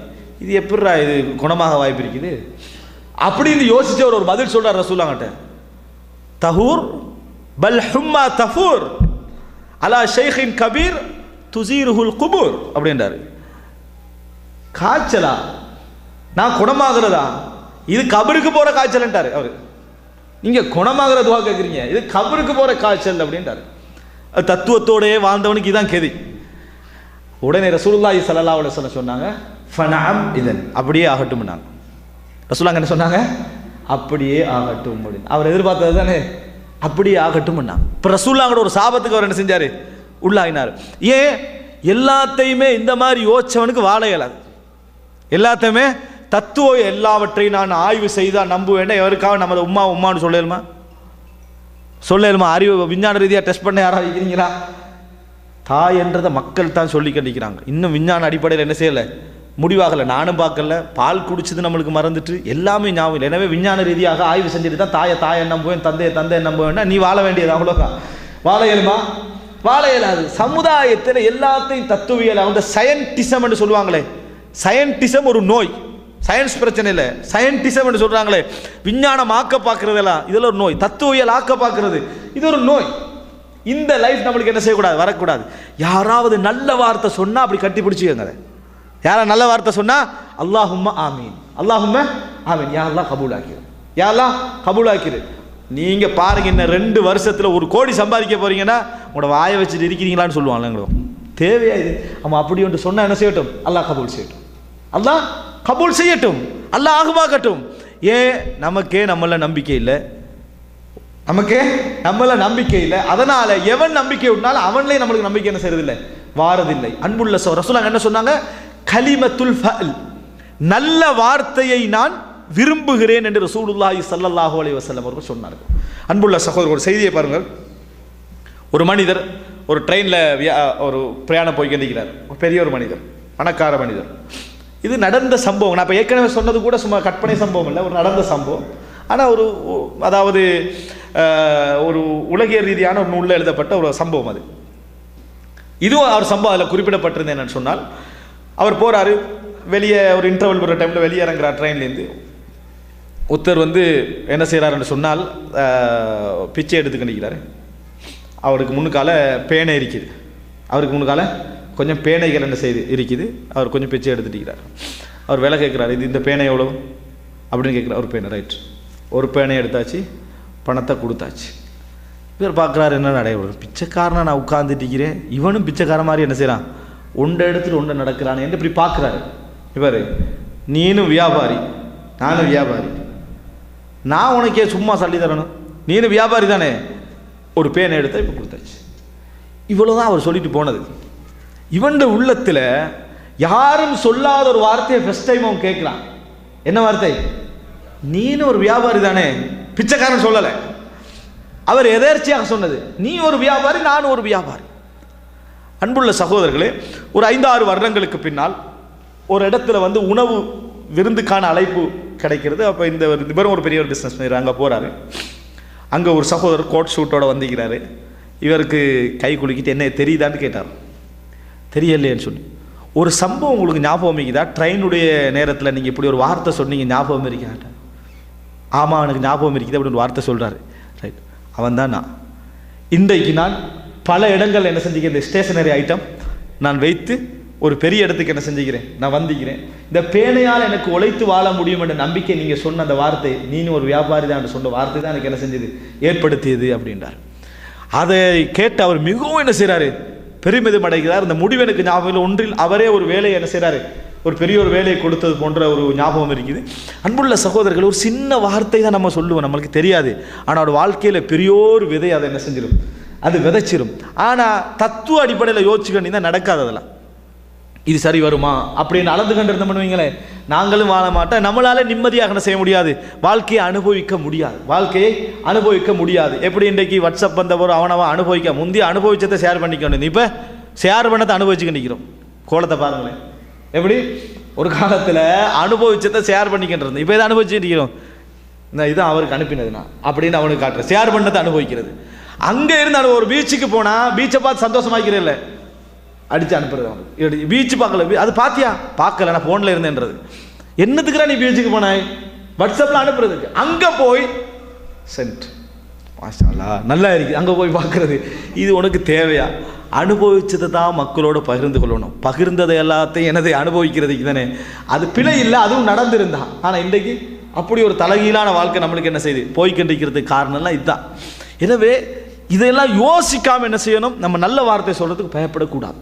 [SPEAKER 1] இது எப்படிரா இது குணமாக வாய்ப்பு இருக்குது அப்படின்னு யோசிச்சவர் ஒரு பதில் சொல்றார் ரசூலுல்லாஹ்ட்ட. தஹூர் பல் ஹும்மா தஃபூர் அலா ஷைഖின் கபீர் துஸீருஹுல் குபூர் அப்படின்றாரு. காய்ச்சலா, நான் குணமாகிறதா, இது கபருக்கு போற காய்ச்சல்ன்றாரு அவரு. நீங்க குணமாகிற துவா கேட்குறீங்க, இது கபருக்கு போற காய்ச்சல் அப்படின்றாரு. தத்துவத்தோடே வாழ்ந்தவனுக்கு இதான் கெதி. உடனே ரசூலுல்லாஹி ஸல்லல்லாஹு அலைஹி வஸல்லம் சொன்னாங்க, ஃபனஅம் இதன், அப்படியே ஆகட்டும்னாங்க. ரசூலுல்லாஹ் என்ன சொன்னாங்க, அப்படியே ஆகட்டும் அப்படின்னு. அவர் எதிர்பார்த்தது தானே, அப்படியே ஆகட்டும்னா. இப்போ ரசூலுல்லாஹோட ஒரு சாபத்துக்கு அவர் என்ன செஞ்சாரு, உள்ளாகினார். ஏன்? எல்லாத்தையுமே இந்த மாதிரி யோசிச்சவனுக்கு வாழ இயலாது. எல்லாத்தையுமே தத்துவம் எல்லாவற்றையும் நான் ஆய்வு செய்தால் நம்புவேன். எவருக்காக நமது உம்மான்னு சொல்லலுமா? சொல்லலுமா? அறிவு விஞ்ஞான ரீதியாக டெஸ்ட் பண்ண யாராவது இருக்கிறீங்களா? தாய் என்றதை மக்கள் தான் சொல்லி கண்டிக்கிறாங்க. இன்னும் விஞ்ஞான அடிப்படையில் என்ன செய்யலை, முடிவாகலை. நானும் பார்க்கல, பால் குடிச்சது நம்மளுக்கு மறந்துட்டு எல்லாமே ஞாபகம் இல்லை. எனவே விஞ்ஞான ரீதியாக ஆய்வு செஞ்சுட்டு தான் தாயை நம்புவேன், தந்தையை நம்புவேன்னா நீ வாழ வேண்டியது அவ்வளோதான். வாழ இயலுமா? வாழ இயலாது. சமுதாயத்தில் எல்லாத்தையும் தத்துவியல், அந்த சயின்டிசம் என்று சொல்லுவாங்களே, சயின்டிசம் ஒரு நோய். சயின்ஸ் பிரச்சனை இல்லை, சயின்டிசம் என்று சொல்றாங்களே, விஞ்ஞானம் ஆக்க பார்க்கறதெல்லாம் இதெல்லாம் ஒரு நோய். தத்துவியல் ஆக்க பார்க்கறது இது ஒரு நோய். இந்த லைஃப் நம்மளுக்கு என்ன செய்யக்கூடாது, வரக்கூடாது. யாராவது நல்ல வார்த்தை சொன்னா அப்படி கட்டி பிடிச்சிக்கங்க. யாரா நல்ல வார்த்தை சொன்னா அல்லாஹும்ம ஆமீன், அல்லாஹும்ம ஆமீன், யா அல்லாஹ் கபூல் ஆக்கிரு, யா அல்லாஹ் கபூல் ஆக்கிரு. நீங்க பாருங்க, இன்னும் 2 வருஷத்துல 1 கோடி சம்பாதிக்க போறீங்கன்னா உங்களோட வாயை வச்சுட்டு இருக்கிறீங்களான்னு சொல்லுவாங்க. எங்களுக்கு தேவையா இது? ஆமா, அப்படி ஒன்று சொன்னா என்ன செய்யட்டும், அல்லாஹ் கபூல் செய்யட்டும், அல்லாஹ் கபூல் செய்யட்டும், அல்லாஹ் ஆகுமாக்கட்டும். ஏன்? நமக்கே நம்மள நம்பிக்கை இல்லை, நமக்கே நம்மள நம்பிக்கை இல்லை. அதனால எவன் நம்பிக்கை விட்டாலும் அவன்லேயே நம்மளுக்கு நம்பிக்கை என்ன செய்யறதில்லை, வாரதில்லை. அன்புள்ள ரசூலுல்லாஹ் என்ன சொன்னாங்க, கலிமத்துல் ஃபஅல், நல்ல வார்த்தையை நான் விரும்புகிறேன் என்று ரசூலுல்லாஹி ஸல்லல்லாஹு அலைஹி வஸல்லம் அவர்கள் சொன்னார்கள். அன்புள்ள சகோதரர், ஒரு செய்தியை பாருங்கள். ஒரு மனிதர் ஒரு ட்ரெயினில் ஒரு பிரயாணம் போய் கொண்டிருக்கிறார். ஒரு பெரிய ஒரு மனிதர், பணக்கார மனிதர். இது நடந்த சம்பவம். நான் இப்போ ஏற்கனவே சொன்னது கூட சும்மா கற்பனை சம்பவம் இல்லை, ஒரு நடந்த சம்பவம். ஆனால் ஒரு அதாவது ஒரு உலகியல் ரீதியான ஒரு நூலில் எழுதப்பட்ட ஒரு சம்பவம் அது. இதுவும் அவர் சம்பவம் அதில் குறிப்பிடப்பட்டிருந்தேன் என்னன்னு சொன்னால், அவர் போகிறாரு, வெளியே ஒரு இன்டர்வல் போகிற டைமில் வெளியே இறங்குறார் ட்ரெயின்லேருந்து. ஒருத்தர் வந்து என்ன செய்கிறாருன்னு சொன்னால், பிச்சை எடுத்துக்கிட்டு அவருக்கு முன்னுக்கால பேனை இருக்குது, அவருக்கு முன்னுக்கால கொஞ்சம் பேனைகள் என்ன செய்து இருக்குது, அவர் கொஞ்சம் பிச்சை எடுத்துட்டு இருக்கிறார். அவர் விலை கேட்குறாரு, இது இந்த பேனை எவ்வளோ அப்படின்னு கேட்குறாரு. ஒரு பேனை, ரைட், ஒரு பேனை எடுத்தாச்சு, பணத்தை கொடுத்தாச்சு. இவர் பார்க்குறாரு, என்ன நடைபெறும், பிச்சைக்காரனை நான் உட்கார்ந்துட்டிக்கிறேன், இவனும் பிச்சைக்கார மாதிரி என்ன செய்கிறான், ஒன்றை எடுத்துட்டு ஒன்றை நடக்கிறான் என்று இப்படி பார்க்குறாரு. இவர், நீனும் வியாபாரி நானும் வியாபாரி, நான் உனக்கே சும்மா சொல்லி தரணும், நீனும் வியாபாரி தானே, ஒரு பேனை எடுத்த இப்போ கொடுத்தாச்சு. இவ்வளோதான் அவர் சொல்லிட்டு போனது. இவன் உள்ளத்தில் யாரும் சொல்லாத ஒரு வார்த்தையை ஃபர்ஸ்ட் டைம் அவன் கேட்குறான். என்ன வார்த்தை? நீனும் ஒரு வியாபாரி தானே. பிச்சைக்காரன் சொல்லலை, அவர் எதேர்ச்சியாக சொன்னது, நீ ஒரு வியாபாரி நானும் ஒரு வியாபாரி. அன்புள்ள சகோதரர்களே, ஒரு 5-6 வருடங்களுக்கு பின்னால் ஒரு இடத்துல வந்து உணவு விருந்துக்கான அழைப்பு கிடைக்கிறது. அப்போ இந்த இவரும் ஒரு பெரிய ஒரு பிஸ்னஸ் மேன் அங்கே போகிறாரு. அங்கே ஒரு சகோதரர் கோட் ஷூட்டோட வந்திருக்கிறாரு. இவருக்கு கை குலுக்கிட்டு என்ன தெரியுதான்னு கேட்டார். தெரியலையேன்னு சொல்லி, ஒரு சம்பவம் உங்களுக்கு ஞாபகம் இருக்குதா, ட்ரெயினுடைய நேரத்தில் நீங்கள் இப்படி ஒரு வார்த்தை சொன்னீங்க, ஞாபகம் இருக்காட்ட? ஆமாம் எனக்கு ஞாபகம் இருக்குது அப்படின்னு ஒரு வார்த்தை சொல்கிறாரு. ரைட், அவன் தான் நான். இன்றைக்கு நான் பல இடங்கள் என்ன செஞ்சுக்கிறேன், இந்த ஸ்டேஷனரி ஐட்டம் நான் வைத்து ஒரு பெரிய இடத்துக்கு என்ன செஞ்சுக்கிறேன், நான் வந்திக்கிறேன். இந்த பேனையால் எனக்கு உழைத்து வாழ முடியும் என்ற நம்பிக்கை நீங்கள் சொன்ன அந்த வார்த்தை, நீனும் ஒரு வியாபாரி தான் சொன்ன வார்த்தை தான் எனக்கு என்ன செஞ்சது, ஏற்படுத்தியது அப்படின்றார். அதை கேட்டு அவர் மிகவும் என்ன செய்கிறாரு, பெருமிதம் அடைகிறார். இந்த முடிவு எனக்கு ஞாபகம் ஒன்றில் அவரே ஒரு வேலையை என்ன செய்கிறாரு, ஒரு பெரிய ஒரு வேலையை கொடுத்தது போன்ற ஒரு ஞாபகம் இருக்குது. அன்புள்ள சகோதரர்கள், ஒரு சின்ன வார்த்தை தான் நம்ம சொல்லுவோம், நம்மளுக்கு தெரியாது. ஆனால் ஒரு வாழ்க்கையில் பெரியோர் விதை அதை என்ன செஞ்சிடும், அது விதைச்சிரும். ஆனால் தத்துவ அடிப்படையில் யோசிச்சுக்கணும் தான் நடக்காததெல்லாம். இது சரி வருமா அப்படின்னு அளந்து கண்டு இருந்த பண்ணுவீங்களே, நாங்களும் வாழ மாட்டோம், நம்மளால நிம்மதியாக செய்ய முடியாது, வாழ்க்கையை அனுபவிக்க முடியாது, வாழ்க்கையை அனுபவிக்க முடியாது. எப்படி இன்றைக்கு வாட்ஸ்அப் வந்தவரும் அவனவன் அனுபவிக்க முந்தைய அனுபவிச்சதை ஷேர் பண்ணிக்கணும், இப்போ ஷேர் பண்ணதை அனுபவிச்சுக்க நிற்கிறோம். கோலத்தை பாருங்களேன், எப்படி ஒரு காலத்தில் அனுபவிச்சதை ஷேர் பண்ணிக்கிட்டு இருந்தோம், இப்போ இதை அனுபவிச்சுட்டு இருக்கிறோம். இந்த இதான் அவருக்கு அனுப்பினதுனா அப்படின்னு அவனுக்கு காட்டுற ஷேர் பண்ணதை அனுபவிக்கிறது. அங்கே இருந்து ஒரு பீச்சுக்கு போனால் பீச்சை பார்த்து சந்தோஷமாக்கிறேன் இல்லை, அடித்து அனுப்புறது. அவனுக்கு பீச்சு பார்க்கல, அது பார்த்தியா, பார்க்கல, நான் ஃபோனில் இருந்தேன்றது. என்னத்துக்குறா நீ பீச்சுக்கு போனாய், வாட்ஸ்அப்பில் அனுப்புறதுக்கு. அங்கே போய் சென்ட் மாஷால்லா நல்லா இருக்குது, அங்கே போய் பார்க்குறது. இது உனக்கு தேவையா? அனுபவிச்சதை தான் மக்களோடு பகிர்ந்து கொள்ளணும். பகிர்ந்ததை எல்லாத்தையும் எனது அனுபவிக்கிறதுக்கு தானே, அது பிழை இல்லை, அதுவும் நடந்திருந்தான். ஆனால் இன்றைக்கு அப்படி ஒரு தலைகீழான வாழ்க்கை நம்மளுக்கு என்ன செய்யுது, போய்கண்டிக்கிறதுக்கு காரணம்லாம் இதுதான். எனவே இதெல்லாம் யோசிக்காமல் என்ன செய்யணும், நம்ம நல்ல வார்த்தை சொல்கிறதுக்கு பயப்படக்கூடாது.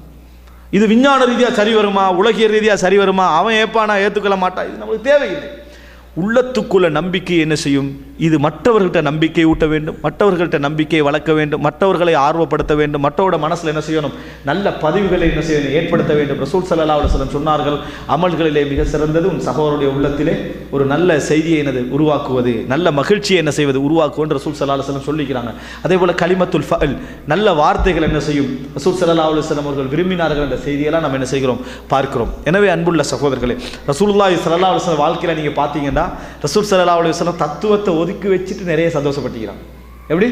[SPEAKER 1] இது விஞ்ஞான ரீதியாக சரி வருமா, உலகியல் ரீதியாக சரி வருமா, அவன் ஏற்பானா ஏற்றுக்கொள்ள மாட்டான், இது நம்மளுக்கு தேவையில்லை. உள்ளத்துக்குள்ள நம்பிக்கை என்ன செய்யும், இது மற்றவர்கள்ட்ட நம்பிக்கை ஊட்ட வேண்டும், மற்றவர்கள்ட்ட நம்பிக்கையை வளர்க்க வேண்டும், மற்றவர்களை ஆர்வப்படுத்த வேண்டும், மற்றவரோட மனசில் என்ன செய்யணும், நல்ல பதிவுகளை என்ன செய்யணும், ஏற்படுத்த வேண்டும். ரசூல் ஸல்லல்லாஹு அலைஹி வஸல்லம் சொன்னார்கள், அமல்களிலே மிக சிறந்தது உன் சகோதரருடைய உள்ளத்திலே ஒரு நல்ல செய்தியை என்னது உருவாக்குவது, நல்ல மகிழ்ச்சியை என்ன செய்வது உருவாக்குவது ரசூல் ஸல்லல்லாஹு அலைஹி வஸல்லம் சொல்லிக்கிறாங்க. அதே போல் கலிமத்துல் ஃபஅல், நல்ல வார்த்தைகள் என்ன செய்யும், ரசூல் ஸல்லல்லாஹு அலைஹி வஸல்லம் அவர்கள் விரும்பினார்கள் என்ற செய்தியெல்லாம் நம்ம என்ன செய்கிறோம், பார்க்கிறோம். எனவே அன்புள்ள சகோதரர்களே, ரசூலுல்லாஹி ஸல்லல்லாஹு அலைஹி வஸல்லம் வாழ்க்கையில் நீங்கள் பார்த்தீங்கன்னா ரசூல் ஸல்லல்லாஹு அலைஹி வஸல்லம் தத்துவத்தை ஒதுக்கி வச்சுட்டு நிறைய சந்தோஷப்பட்டுக்கிறாங்க. எப்படி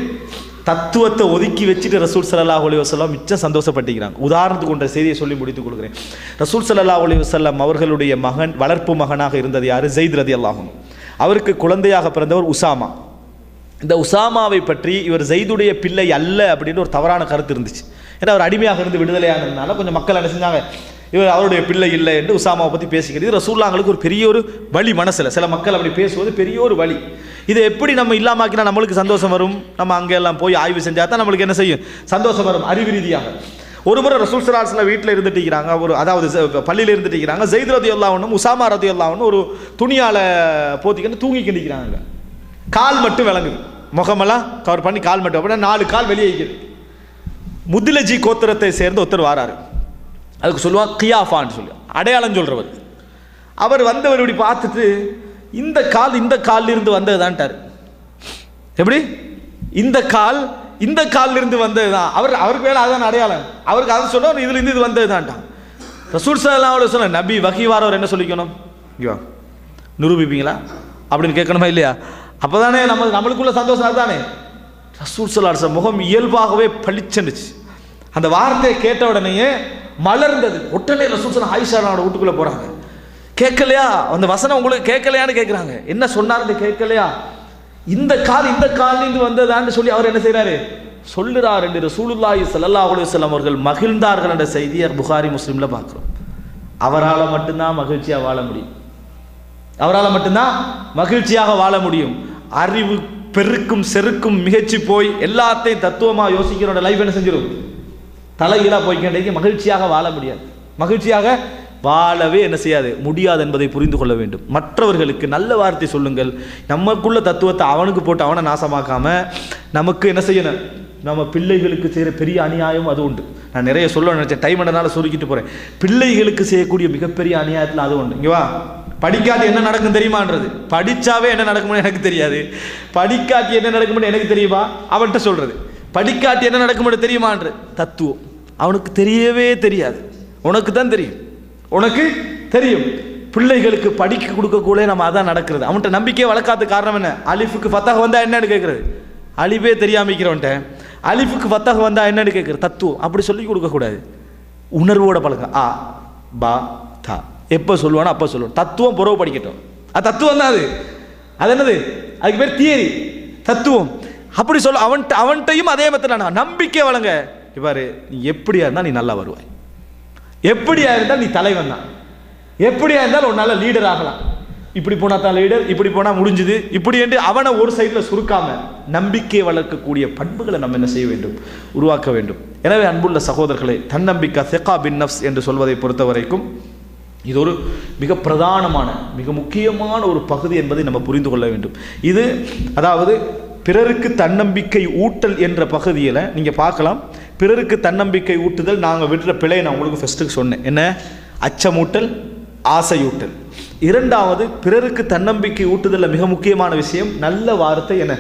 [SPEAKER 1] தத்துவத்தை ஒதுக்கி வச்சுட்டு ரசூல் ஸல்லல்லாஹு அலைஹி வஸல்லம் மிச்சம் சந்தோஷப்பட்டுக்கிறாங்க. உதாரணத்துக்கு ஒன்ற செய்தியை சொல்லி முடித்துக் கொடுக்குறேன். ரசூல் ஸல்லல்லாஹு அலைஹி வஸல்லம் அவர்களுடைய மகன், வளர்ப்பு மகனாக இருந்தது யார், ஸைத் ரலியல்லாஹு அன்ஹு. அவருக்கு குழந்தையாக பிறந்தவர் உசாமா. இந்த உசாமாவை பற்றி இவர் ஸைதுடைய பிள்ளை அல்ல அப்படின்னு ஒரு தவறான கருத்து இருந்துச்சு. ஏன்னா அவர் அடிமையாக இருந்து விடுதலையானதுனால கொஞ்சம் மக்கள் என்ன செஞ்சாங்க, இவர் அவருடைய பிள்ளை இல்லை என்று உசாமாவை பற்றி பேசிக்கிறது ரசூலுல்லாஹ்களுக்கு ஒரு பெரிய ஒரு வலி. மனசில் சில மக்கள் அப்படி பேசுவது பெரிய ஒரு வலி. இதை எப்படி நம்ம இல்லாமாக்கினா நம்மளுக்கு சந்தோஷம் வரும், நம்ம அங்கே எல்லாம் போய் ஆய்வு செஞ்சால் தான் நம்மளுக்கு என்ன செய்யும், சந்தோஷம் வரும் அறிவு ரீதியாக. ஒரு முறை ரசூல் ஸல்லல்லாஹு அலைஹி வஸல்லம் வீட்டில் இருந்துட்டிருக்கிறாங்க, அதாவது பள்ளியில் இருந்துட்டிருக்கிறாங்க. ஸைத் ரலியல்லாஹு அன்ஹு உசாமா ரலியல்லாஹு அன்ஹு ஒரு துணியால் போத்திக்கிட்டு தூங்கிக்கிட்டு இருக்கிறாங்க. கால் மட்டும் விளங்குது, முகமெல்லாம் கவர் பண்ணி கால் மட்டும், அப்படின்னா 4 கால் வெளியே இருக்குது. முத்லஜி கோத்திரத்தை சேர்ந்து ஒருத்தர் வாராரு, அதுக்கு சொல்லுவாங்க கியாஃபான்னு சொல்லி அடையாளம் சொல்கிறவர். அவர் வந்தவர் இப்படி பார்த்துட்டு, இந்த கால் இந்த காலில் இருந்து வந்தது தான்ட்டார். எப்படி இந்த காலில் இருந்து வந்தது தான், அவருக்கு மேலே அதுதான் அடையாளம், அவருக்கு அதை சொல்ல இதுல இருந்து இது வந்தது தான்ட்டான். ரசூல் ஸல்லல்லாஹு அலைஹி வஸல்லம் நபி வஹி வாரவர் என்ன சொல்லிக்கணும், நிரூபிப்பீங்களா அப்படின்னு கேட்கணுமா இல்லையா? அப்போதானே நம்மளுக்குள்ள சந்தோஷம் அதுதானே. ரசூல் ஸல்லல்லாஹு அலைஹி வஸல்லம் முகம் இயல்பாகவே பளிச்சுச்சு. அந்த வார்த்தையை கேட்ட உடனேயே மலர்ந்தது. உடனே ரசூல் ஸல்லல்லாஹு அலைஹி வஸல்லம் ஆயிஷாவோட வீட்டுக்குள்ளே போகிறாங்க. கேட்கலையா அந்த வசனம், உங்களுக்கு கேட்கலையான்னு கேட்குறாங்க. என்ன சொன்னார்னு கேட்கலையா, இந்த காலிலிருந்து வந்ததான்னு சொல்லி அவர் என்ன செய்கிறாரு, சொல்லுறார் என்று ரசூலுல்லாஹி ஸல்லல்லாஹு அலைஹி வஸல்லம் அவர்கள் மகிழ்ந்தார்கள் என்ற செய்தியை புகாரி முஸ்லிமில் பார்க்குறோம். அவரால் மட்டும்தான் மகிழ்ச்சியாக வாழ முடியும். அவரால் மட்டும்தான் மகிழ்ச்சியாக வாழ முடியும். அறிவு பெருக்கும் செருக்கும் மிகச்சி போய் எல்லாத்தையும் தத்துவமாக யோசிக்கிறோட லைஃப் என்ன செஞ்சிடும், தலைகீழாக போய்க்கிட்டே மகிழ்ச்சியாக வாழ முடியாது. மகிழ்ச்சியாக வாழவே என்ன செய்யாது, முடியாது என்பதை புரிந்து கொள்ள வேண்டும். மற்றவர்களுக்கு நல்ல வார்த்தை சொல்லுங்கள். நமக்குள்ள தத்துவத்தை அவனுக்கு போட்டு அவனை நாசமாக்காம நமக்கு என்ன செய்யணும், நம்ம பிள்ளைகளுக்கு செய்கிற பெரிய அநியாயம் அது உண்டு. நான் நிறைய சொல்ல நினைச்சேன், டைம் என்னனால சுருக்கிட்டு போகிறேன். பிள்ளைகளுக்கு செய்யக்கூடிய மிகப்பெரிய அநியாயத்தில் அது உண்டு. இங்கே வா, படிக்காட்டி என்ன நடக்கும் தெரியுமான்றது. படித்தாவே என்ன நடக்கும்னு எனக்கு தெரியாது, படிக்காட்டி என்ன நடக்கும்னு எனக்கு தெரியுமா அவன்கிட்ட சொல்கிறது. படிக்காட்டி என்ன நடக்கும்னு தெரியுமான்ற தத்துவம் அவனுக்கு தெரியவே தெரியாது. உனக்கு தான் தெரியும், உனக்கு தெரியும். பிள்ளைகளுக்கு படிக்க கொடுக்கக்கூட நம்ம அதான் நடக்கிறது. அவன்கிட்ட நம்பிக்கையை வளர்க்காத காரணம் என்ன, அலிஃபுக்கு ஃபத்தஹ் வந்தால் என்னன்னு கேட்குறது. அலிஃபே தெரியாமிக்கிறவன்ட்ட அலிஃபுக்கு ஃபத்தஹ் வந்தால் என்னன்னு கேட்குறது. தத்துவம் அப்படி சொல்லி கொடுக்கக்கூடாது. உணர்வோட பழங்க. ஆ பா தா எப்போ சொல்லுவானோ அப்போ சொல்லுவோம். தத்துவம் புறவு படிக்கட்டும், அது தத்துவம் தான். அது என்னது, அதுக்கு பேர் தியரி, தத்துவம். அப்படி சொல்ல அவன்கிட்டையும் அதே மெத்தட் நம்பிக்கை வழங்க. இவ்வாறு நீ எப்படியா இருந்தால் நீ நல்லா வருவாய், எப்படியா இருந்தால் நீ தலைவன் தான், எப்படியா இருந்தாலும் ஒரு நல்ல லீடர் ஆகலாம். இப்படி போனால் தான் லீடர், இப்படி போனால் முடிஞ்சுது, இப்படி என்று அவனை ஒரு சைடில் சுருக்காம நம்பிக்கை வளர்க்கக்கூடிய பண்புகளை நம்ம என்ன செய்ய வேண்டும், உருவாக்க வேண்டும். எனவே அன்புள்ள சகோதரர்களை, தன்னம்பிக்கை செகா பின் நஃப்ஸ் என்று சொல்வதை பொறுத்த வரைக்கும் இது ஒரு மிக பிரதானமான மிக முக்கியமான ஒரு பகுதி என்பதை நம்ம புரிந்து கொள்ள வேண்டும். இது அதாவது பிறருக்கு தன்னம்பிக்கை ஊட்டல் என்ற பகுதியில் நீங்கள் பார்க்கலாம். பிறருக்கு தன்னம்பிக்கை ஊட்டுதல் நாங்கள் விடுற பிழையை நான் உங்களுக்கு ஃபஸ்ட்டுக்கு சொன்னேன். என்ன, அச்சமூட்டல், ஆசையூட்டல். இரண்டாவது, பிறருக்கு தன்னம்பிக்கை ஊட்டுதலில் மிக முக்கியமான விஷயம் நல்ல வார்த்தை என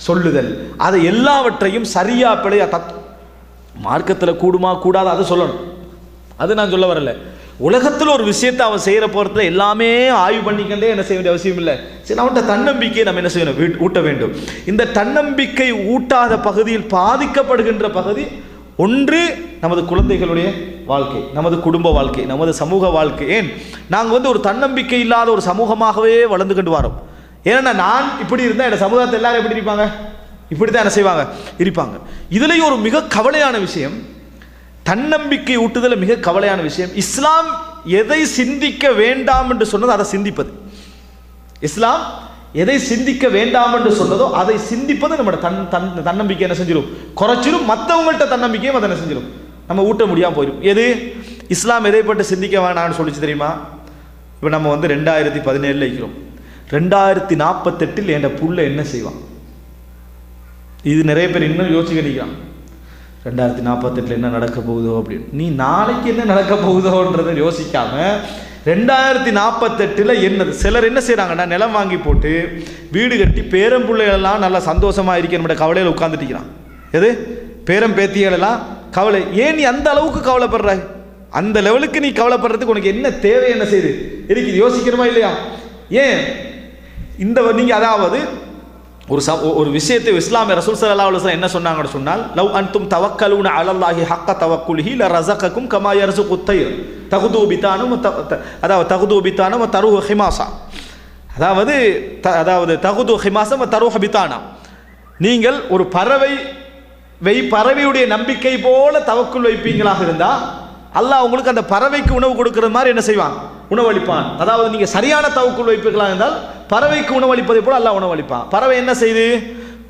[SPEAKER 1] சொல்லுதல். அதை எல்லாவற்றையும் சரியா பிழையா மார்க்கத்தில் கூடுமா கூடாது அதை சொல்லணும். அது நான் சொல்ல வரல. உலகத்தில் ஒரு விஷயத்தை அவன் செய்கிற போகிறதுல எல்லாமே ஆய்வு பண்ணிக்கிட்டே என்ன செய்ய வேண்டிய அவசியம் இல்லை. சரி, அவன்கிட்ட தன்னம்பிக்கையை நம்ம என்ன செய்யணும், ஊட்ட வேண்டும். இந்த தன்னம்பிக்கை ஊட்டாத பகுதியில் பாதிக்கப்படுகின்ற பகுதி ஒன்று நமது குழந்தைகளுடைய வாழ்க்கை, நமது குடும்ப வாழ்க்கை, நமது சமூக வாழ்க்கை. ஏன் நாங்கள் ஒரு தன்னம்பிக்கை இல்லாத ஒரு சமூகமாகவே வளர்ந்து கொண்டு வரோம். ஏன்னா நான் இப்படி இருந்தால் என் சமூகத்தை எல்லாரும் எப்படி இருப்பாங்க, இப்படி தான் என்ன செய்வாங்க, இருப்பாங்க. இதுலேயும் ஒரு மிக கவலையான விஷயம், தன்னம்பிக்கை ஊட்டுதல் மிக கவலையான விஷயம். இஸ்லாம் எதை சிந்திக்க வேண்டாம் என்று சொன்னதோ அதை சிந்திப்பது. இஸ்லாம் எதை சிந்திக்க வேண்டாம் என்று சொன்னதோ அதை சிந்திப்பது நம்ம தன்னம்பிக்கை என்ன செஞ்சிடும், குறைச்சிடும். மற்றவங்கள்ட்ட தன்னம்பிக்கையும் அதை என்ன செஞ்சிடும், நம்ம ஊட்ட முடியாமல் போயிடும். எது இஸ்லாம் எதை பற்றி சிந்திக்க வேண்டாம்னு சொல்லிச்சு தெரியுமா? இப்போ நம்ம 2017 இருக்கிறோம். 2048 என் புள்ள என்ன செய்வான், இது நிறைய பேர் இன்னும் யோசிக்க நிற்கிறான். 2048 என்ன நடக்க போகுதோ அப்படின்னு. நீ நாளைக்கு என்ன நடக்க போகுதோன்றதை யோசிக்காம 2048 என்னது. சிலர் என்ன செய்கிறாங்கன்னா, நிலம் வாங்கி போட்டு வீடு கட்டி பேரம்பிள்ளைகளெல்லாம் நல்லா சந்தோஷமாக இருக்கணும் கவலையில் உட்காந்துட்டிக்கிறான். எது பேரம் பேத்திகளெல்லாம் கவலை. ஏன் நீ அந்த அளவுக்கு கவலைப்படுற? அந்த லெவலுக்கு நீ கவலைப்படுறதுக்கு உனக்கு என்ன தேவை, என்ன செய்யுது இருக்குது, யோசிக்கிறோமா இல்லையா? ஏன் இந்த நீங்கள் அதாவது ஒரு விஷயத்தை இஸ்லாமிய ரசூல் ஸல்லல்லாஹு அலைஹி வஸல்லம் என்ன சொன்னாங்கன்னு சொன்னால், லவ் அன்தும் தவக்கலூன அலல்லாஹி ஹக்க தவக்குலிஹி லரஸகக்கும் கமா யர்ஸுகுத் தய்ர் தகுது பிதானும் அதாவது தகுது பிதானும் தருஹு ஹிமாசா. அதாவது தகுது ஹிமாசம் தருஹு பிதானா. நீங்கள் ஒரு பறவையுடைய நம்பிக்கை போல தவக்குல் வைப்பீங்களாக இருந்தால் அல்லாஹ் உங்களுக்கு அந்த பறவைக்கு உணவு கொடுக்கிற மாதிரி என்ன செய்வான், உணவளிப்பான். அதாவது நீங்கள் சரியான தவக்குல் வைப்பீர்களாக இருந்தால் பறவைக்கு உணவளிப்பதை போல அல்லாஹ் உணவளிப்பான். பறவை என்ன செய்யுது,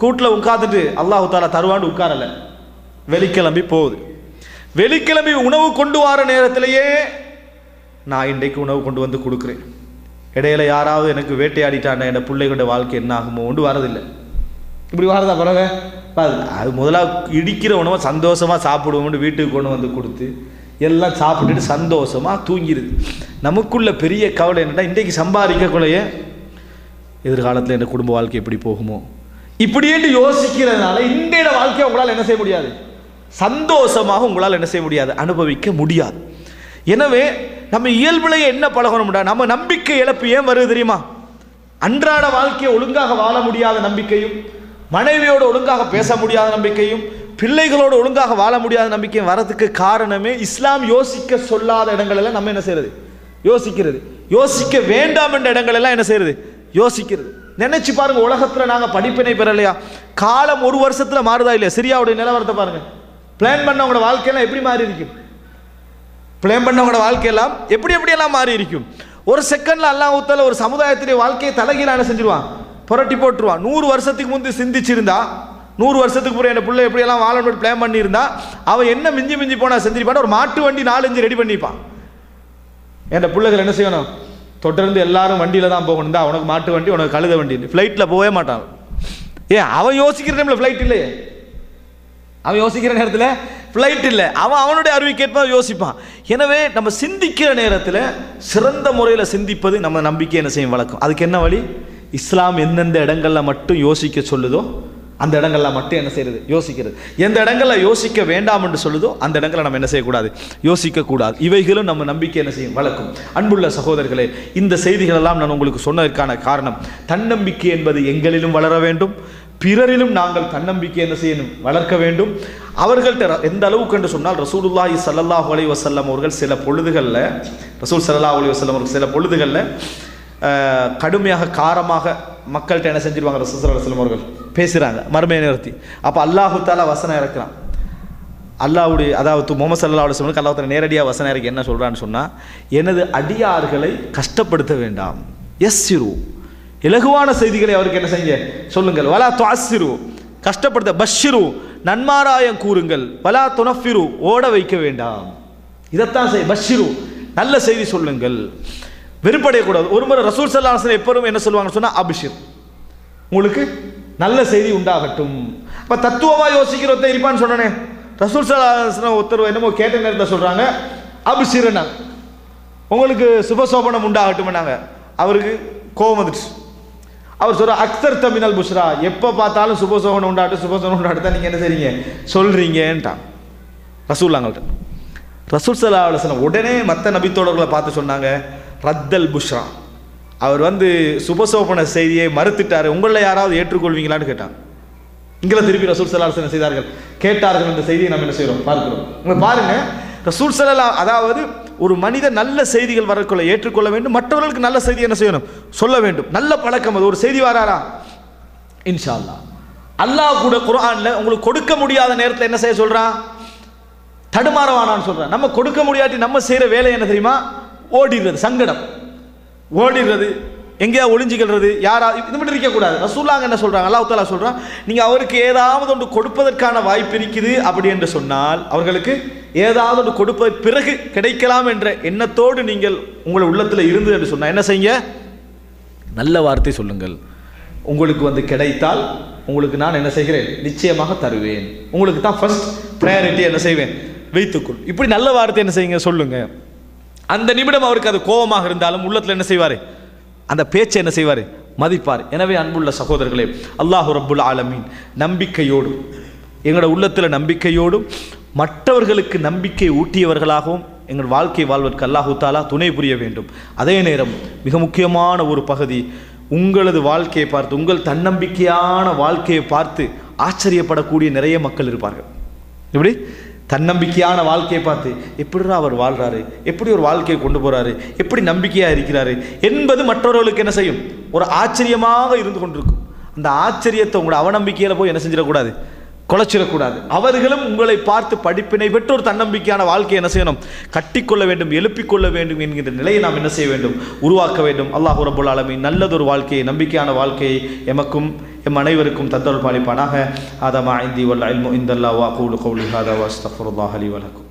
[SPEAKER 1] கூட்டில் உட்காந்துட்டு அல்லாஹு தாலா தருவான்னு உட்காரல, வெளிக்கிளம்பி போகுது. வெளிக்கிளம்பி உணவு கொண்டு வர நேரத்திலேயே நான் இன்றைக்கு உணவு கொண்டு வந்து கொடுக்குறேன், இடையில யாராவது எனக்கு வேட்டையாடிட்டாண்ட என் பிள்ளைகளோட வாழ்க்கை என்ன ஆகுமோ ஒன்று வரதில்லை. இப்படி வரதா பறவை? அது முதலாக இடிக்கிற உணவை சந்தோஷமாக சாப்பிடுவோம்னு வீட்டுக்கு கொண்டு வந்து கொடுத்து எல்லாம் சாப்பிட்டுட்டு சந்தோஷமாக தூங்கிடுது. நமக்குள்ள பெரிய கவலை என்னென்னா, இன்றைக்கு சம்பாதிக்கக்குள்ளையே எதிர்காலத்தில் என் குடும்ப வாழ்க்கை எப்படி போகுமோ இப்படின்னு யோசிக்கிறதுனால இன்றைய வாழ்க்கையை உங்களால் என்ன செய்ய முடியாது, சந்தோஷமாக உங்களால் என்ன செய்ய முடியாது, அனுபவிக்க முடியாது. எனவே நம்ம இயல்புலையே என்ன பழகணும்டா, நம்ம நம்பிக்கை இழப்பு ஏன் வருது தெரியுமா? அன்றாட வாழ்க்கையை ஒழுங்காக வாழ முடியாத நம்பிக்கையும், மனைவியோடு ஒழுங்காக பேச முடியாத நம்பிக்கையும், பிள்ளைகளோடு ஒழுங்காக வாழ முடியாத நம்பிக்கையும் வரதுக்கு காரணமே இஸ்லாம் யோசிக்க சொல்லாத இடங்கள் எல்லாம் நம்ம என்ன செய்யறது, யோசிக்கிறது. யோசிக்க வேண்டாம் என்ற இடங்கள் எல்லாம் என்ன செய்யறது, யோசிக்கிறது. நினைச்சு பாருங்க, உலகத்தில் நாங்கள் படிப்பினை பெறலையா? காலம் ஒரு வருஷத்தில் மாறுதா இல்லையா? சிரியாவுடைய நிலவரத்தை பாருங்க. பிளான் பண்ணவங்களோட வாழ்க்கையெல்லாம் எப்படி மாறி இருக்கும்? பிளான் பண்ணவங்களோட வாழ்க்கையெல்லாம் எப்படியெல்லாம் மாறி இருக்கும்? ஒரு செகண்ட்ல அல்லாஹ் தஆலா ஒரு சமுதாயத்திலே வாழ்க்கையை தலைகீழா என்ன செஞ்சிருவான், புரட்டி போட்டுருவான். 100 வருஷத்துக்கு முந்தி சிந்திச்சிருந்தா, 100 வருஷத்துக்கு முறை என் பிள்ளை எப்படியெல்லாம் வாழணும் பிளான் பண்ணியிருந்தா, அவன் என்ன மிஞ்சி மிஞ்சி போனா செஞ்சிருப்பான், ஒரு மாட்டு வண்டி 4-5 ரெடி பண்ணிப்பான். என் பிள்ளைகள் என்ன செய்யணும், தொடர்ந்து எல்லாரும் வண்டியில தான் போகணும், தான் உனக்கு மாட்டு வண்டி, உனக்கு கழுத வண்டி, ஃப்ளைட்டில் போகவே மாட்டான். ஏன் அவன் யோசிக்கிற டைமில் ஃப்ளைட் இல்லையே, அவன் யோசிக்கிற நேரத்தில் ஃப்ளைட் இல்லை, அவன் அவனுடைய அறிவுக்கேற்ப யோசிப்பான். எனவே நம்ம சிந்திக்கிற நேரத்தில் சிறந்த முறையில் சிந்திப்பது நம்ம நம்பிக்கை என்ன செய்யும் வழக்கம். அதுக்கு என்ன வழி, இஸ்லாம் எந்தெந்த இடங்களில் மட்டும் யோசிக்க சொல்லுதோ அந்த இடங்களில் மட்டும் என்ன செய்யறது, யோசிக்கிறது. எந்த இடங்களில் யோசிக்க வேண்டாம் என்று சொல்லுதோ அந்த இடங்களில் நம்ம என்ன செய்யக்கூடாது, யோசிக்கக்கூடாது. இவைகளும் நம்ம நம்பிக்கை என்ன செய்யும் வழக்கம். அன்புள்ள சகோதரர்களே, இந்த செய்திகளெல்லாம் நான் உங்களுக்கு சொன்னதற்கான காரணம், தன்னம்பிக்கை என்பது எங்களிலும் வளர வேண்டும், பிறரிலும் நாங்கள் தன்னம்பிக்கை என்ன செய்யணும், வளர்க்க வேண்டும். அவர்கள்ட்ட எந்த அளவுக்கு என்று சொன்னால், ரசூலுல்லாஹி ஸல்லல்லாஹு அலைஹி வஸல்லம் அவர்கள் சில பொழுதுகளில், ரசூல் ஸல்லல்லாஹு அலைஹி வஸல்லம் அவர்கள் சில பொழுதுகளில் கடுமையாக காரமாக மக்கள்கிட்ட என்ன செஞ்சிருவாங்க, ரசூல் ஸல்லல்லாஹு அலைஹி வஸல்லம் அவர்கள் பேசுகிறாங்க மறுமையை நிறுத்தி. அப்போ அல்லாஹு தஆலா வசனம் இறக்குறான். அல்லாஹ்வுடைய, அதாவது முஹம்மது ஸல்லல்லாஹு அலைஹி வஸல்லம் அல்லாஹ் தஆலா நேரடியாக வசனம் இறக்கி என்ன சொல்கிறான்னு சொன்னால், எனது அடியார்களை கஷ்டப்படுத்த வேண்டாம், யஸ்ஸிரு, இலகுவான செய்திகளை அவருக்கு என்ன செய்ய சொல்லுங்கள், வலா துஅஸ்ஸிரு, கஷ்டப்படுத்த, பஷ்ஷிரு, நன்மாராயம் கூறுங்கள், வலா துனஃபிரு, ஓட வைக்க வேண்டாம். இதைத்தான் பஷ்ஷிரு, நல்ல செய்தி சொல்லுங்கள், வெறுப்படையக்கூடாது. ஒரு முறை ரசூல் ஸல்லல்லாஹு அலைஹி வஸல்லம் எப்பவும் என்ன சொல்லுவாங்கன்னு சொன்னால், அபிஷிர், உங்களுக்கு நல்ல செய்தி உண்டாகட்டும். இப்போ தத்துவமாக யோசிக்கிற ஒருத்தர் இருப்பான்னு சொன்னனே, ரசூல் ஸல்லல்லாஹு அலைஹி வஸல்லம் ஒருத்தர் என்னமோ கேட்ட நேரத்தில் சொல்கிறாங்க, அபிஷிர்னா உங்களுக்கு சுபசோபனம் உண்டாகட்டும்னாங்க. அவருக்கு கோபம் வந்துடுச்சு. அவர் சொல்ற, அக்ஸர் தமிழ் புஷ்ரா, எப்போ பார்த்தாலும் சுபசோபனம் உண்டாட்டு சுபசோபனம் உண்டாட்டு தான் நீங்கள் என்ன செய்றீங்க சொல்கிறீங்கன்ட்டான் ரசூல்லாங்கள்ட்ட. ரசூல் ஸல்லல்லாஹு அலைஹி வஸல்லம் உடனே மற்ற நபித்தோழர்களை பார்த்து சொன்னாங்க, ரத்தல் புஷ்ரா, அவர் சுபசோபன செய்தியை மறுத்துட்டாரு, உங்களில் யாராவது ஏற்றுக்கொள்வீங்களான்னு கேட்டாங்க. இங்கே திருப்பி ரசூல் ஸல்லல்லாஹு அலைஹி வஸல்லம் செய்தார்கள், கேட்டார்கள். இந்த செய்தியை நம்ம என்ன செய்கிறோம் பார்க்கிறோம். உங்களை பாருங்க, ரசூல் ஸல்லல்லாஹு, அதாவது ஒரு மனிதன் நல்ல செய்திகள் வரக்குள்ள ஏற்றுக்கொள்ள வேண்டும், மற்றவர்களுக்கு நல்ல செய்தி என்ன செய்யணும் சொல்ல வேண்டும். நல்ல பழக்கம் அது. ஒரு செய்தி வராரா, இன்ஷா அல்லாஹ், அல்லாஹ் கூட குர்ஆன்ல உங்களுக்கு கொடுக்க முடியாத நேரத்தில் என்ன செய்ய சொல்றான், தடுமாறவானான்னு சொல்றான். நம்ம கொடுக்க முடியாட்டி நம்ம செய்யற வேலை என்ன தெரியுமா, ஓடிடுறது, சங்கடம், ஓடிடுறது, எங்கேயா ஒளிஞ்சிக்கிறது, யாரா இது மட்டும் இருக்கக்கூடாது. ரசூலுல்லாஹ் என்ன சொல்றாங்க, அல்லாஹ் தஆலா சொல்றான், நீங்க அவருக்கு ஏதாவது ஒன்று கொடுப்பதற்கான வாய்ப்பு இருக்குது அப்படி என்று சொன்னால், அவர்களுக்கு ஏதாவது ஒன்று கொடுப்பதற்கு பிறகு கிடைக்கலாம் என்ற எண்ணத்தோடு நீங்கள் உங்கள் உள்ளத்தில் இருந்து என்று சொன்னால் என்ன செய்யுங்க, நல்ல வார்த்தை சொல்லுங்கள். உங்களுக்கு கிடைத்தால் உங்களுக்கு நான் என்ன செய்கிறேன், நிச்சயமாக தருவேன், உங்களுக்கு தான் ஃபர்ஸ்ட் ப்ரையாரிட்டி என்ன செய்வேன் வைத்துக்கொள். இப்படி நல்ல வார்த்தை என்ன செய்யுங்க சொல்லுங்க. அந்த நிமிடம் அவருக்கு அது கோபமாக இருந்தாலும் உள்ளத்தில் என்ன செய்வார், அந்த பேச்சை என்ன செய்வார், மதிப்பார். எனவே அன்புள்ள சகோதரர்களே, அல்லாஹு ரப்புல் ஆலமீன் நம்பிக்கையோடும், எங்களோட உள்ளத்தில் நம்பிக்கையோடும், மற்றவர்களுக்கு நம்பிக்கை ஊட்டியவர்களாகவும் எங்கள் வாழ்க்கை வாழ்வதற்கு அல்லாஹு தஆலா துணை புரிய வேண்டும். அதே நேரம் மிக முக்கியமான ஒரு பகுதி, உங்களது வாழ்க்கையை பார்த்து, உங்கள் தன்னம்பிக்கையான வாழ்க்கையை பார்த்து ஆச்சரியப்படக்கூடிய நிறைய மக்கள் இருப்பார்கள். எப்படி தன்னம்பிக்கையான வாழ்க்கையை பார்த்து, எப்படிடா அவர் வாழ்றாரு, எப்படி ஒரு வாழ்க்கையை கொண்டு போறாரு, எப்படி நம்பிக்கையாக இருக்கிறாரு என்பது மற்றவர்களுக்கு என்ன செய்யும், ஒரு ஆச்சரியமாக இருந்து கொண்டிருக்கும். அந்த ஆச்சரியத்தை உங்களோட அவநம்பிக்கையில் போய் என்ன செஞ்சிடக்கூடாது, குலைச்சிடக்கூடாது. அவர்களும் உங்களை பார்த்து படிப்பினை பெற்று ஒரு தன்னம்பிக்கையான வாழ்க்கையை என்ன செய்யணும், கட்டிக்கொள்ள வேண்டும், எழுப்பிக்கொள்ள வேண்டும் என்கின்ற நிலையை நாம் என்ன செய்ய வேண்டும், உருவாக்க வேண்டும். அல்லாஹ் ரப்பல் ஆலமீன் நல்லதொரு வாழ்க்கையை, நம்பிக்கையான வாழ்க்கையை எமக்கும் எம் அனைவருக்கும் தந்தருள் பாலிப்பானாக. ஹாதா மா இந்தி வல் இல்மு இந்தல்லாஹ் வ அகூலு கௌலி ஹாதா வ அஸ்தக்ஃபிருல்லாஹ லி வ லக்கும்.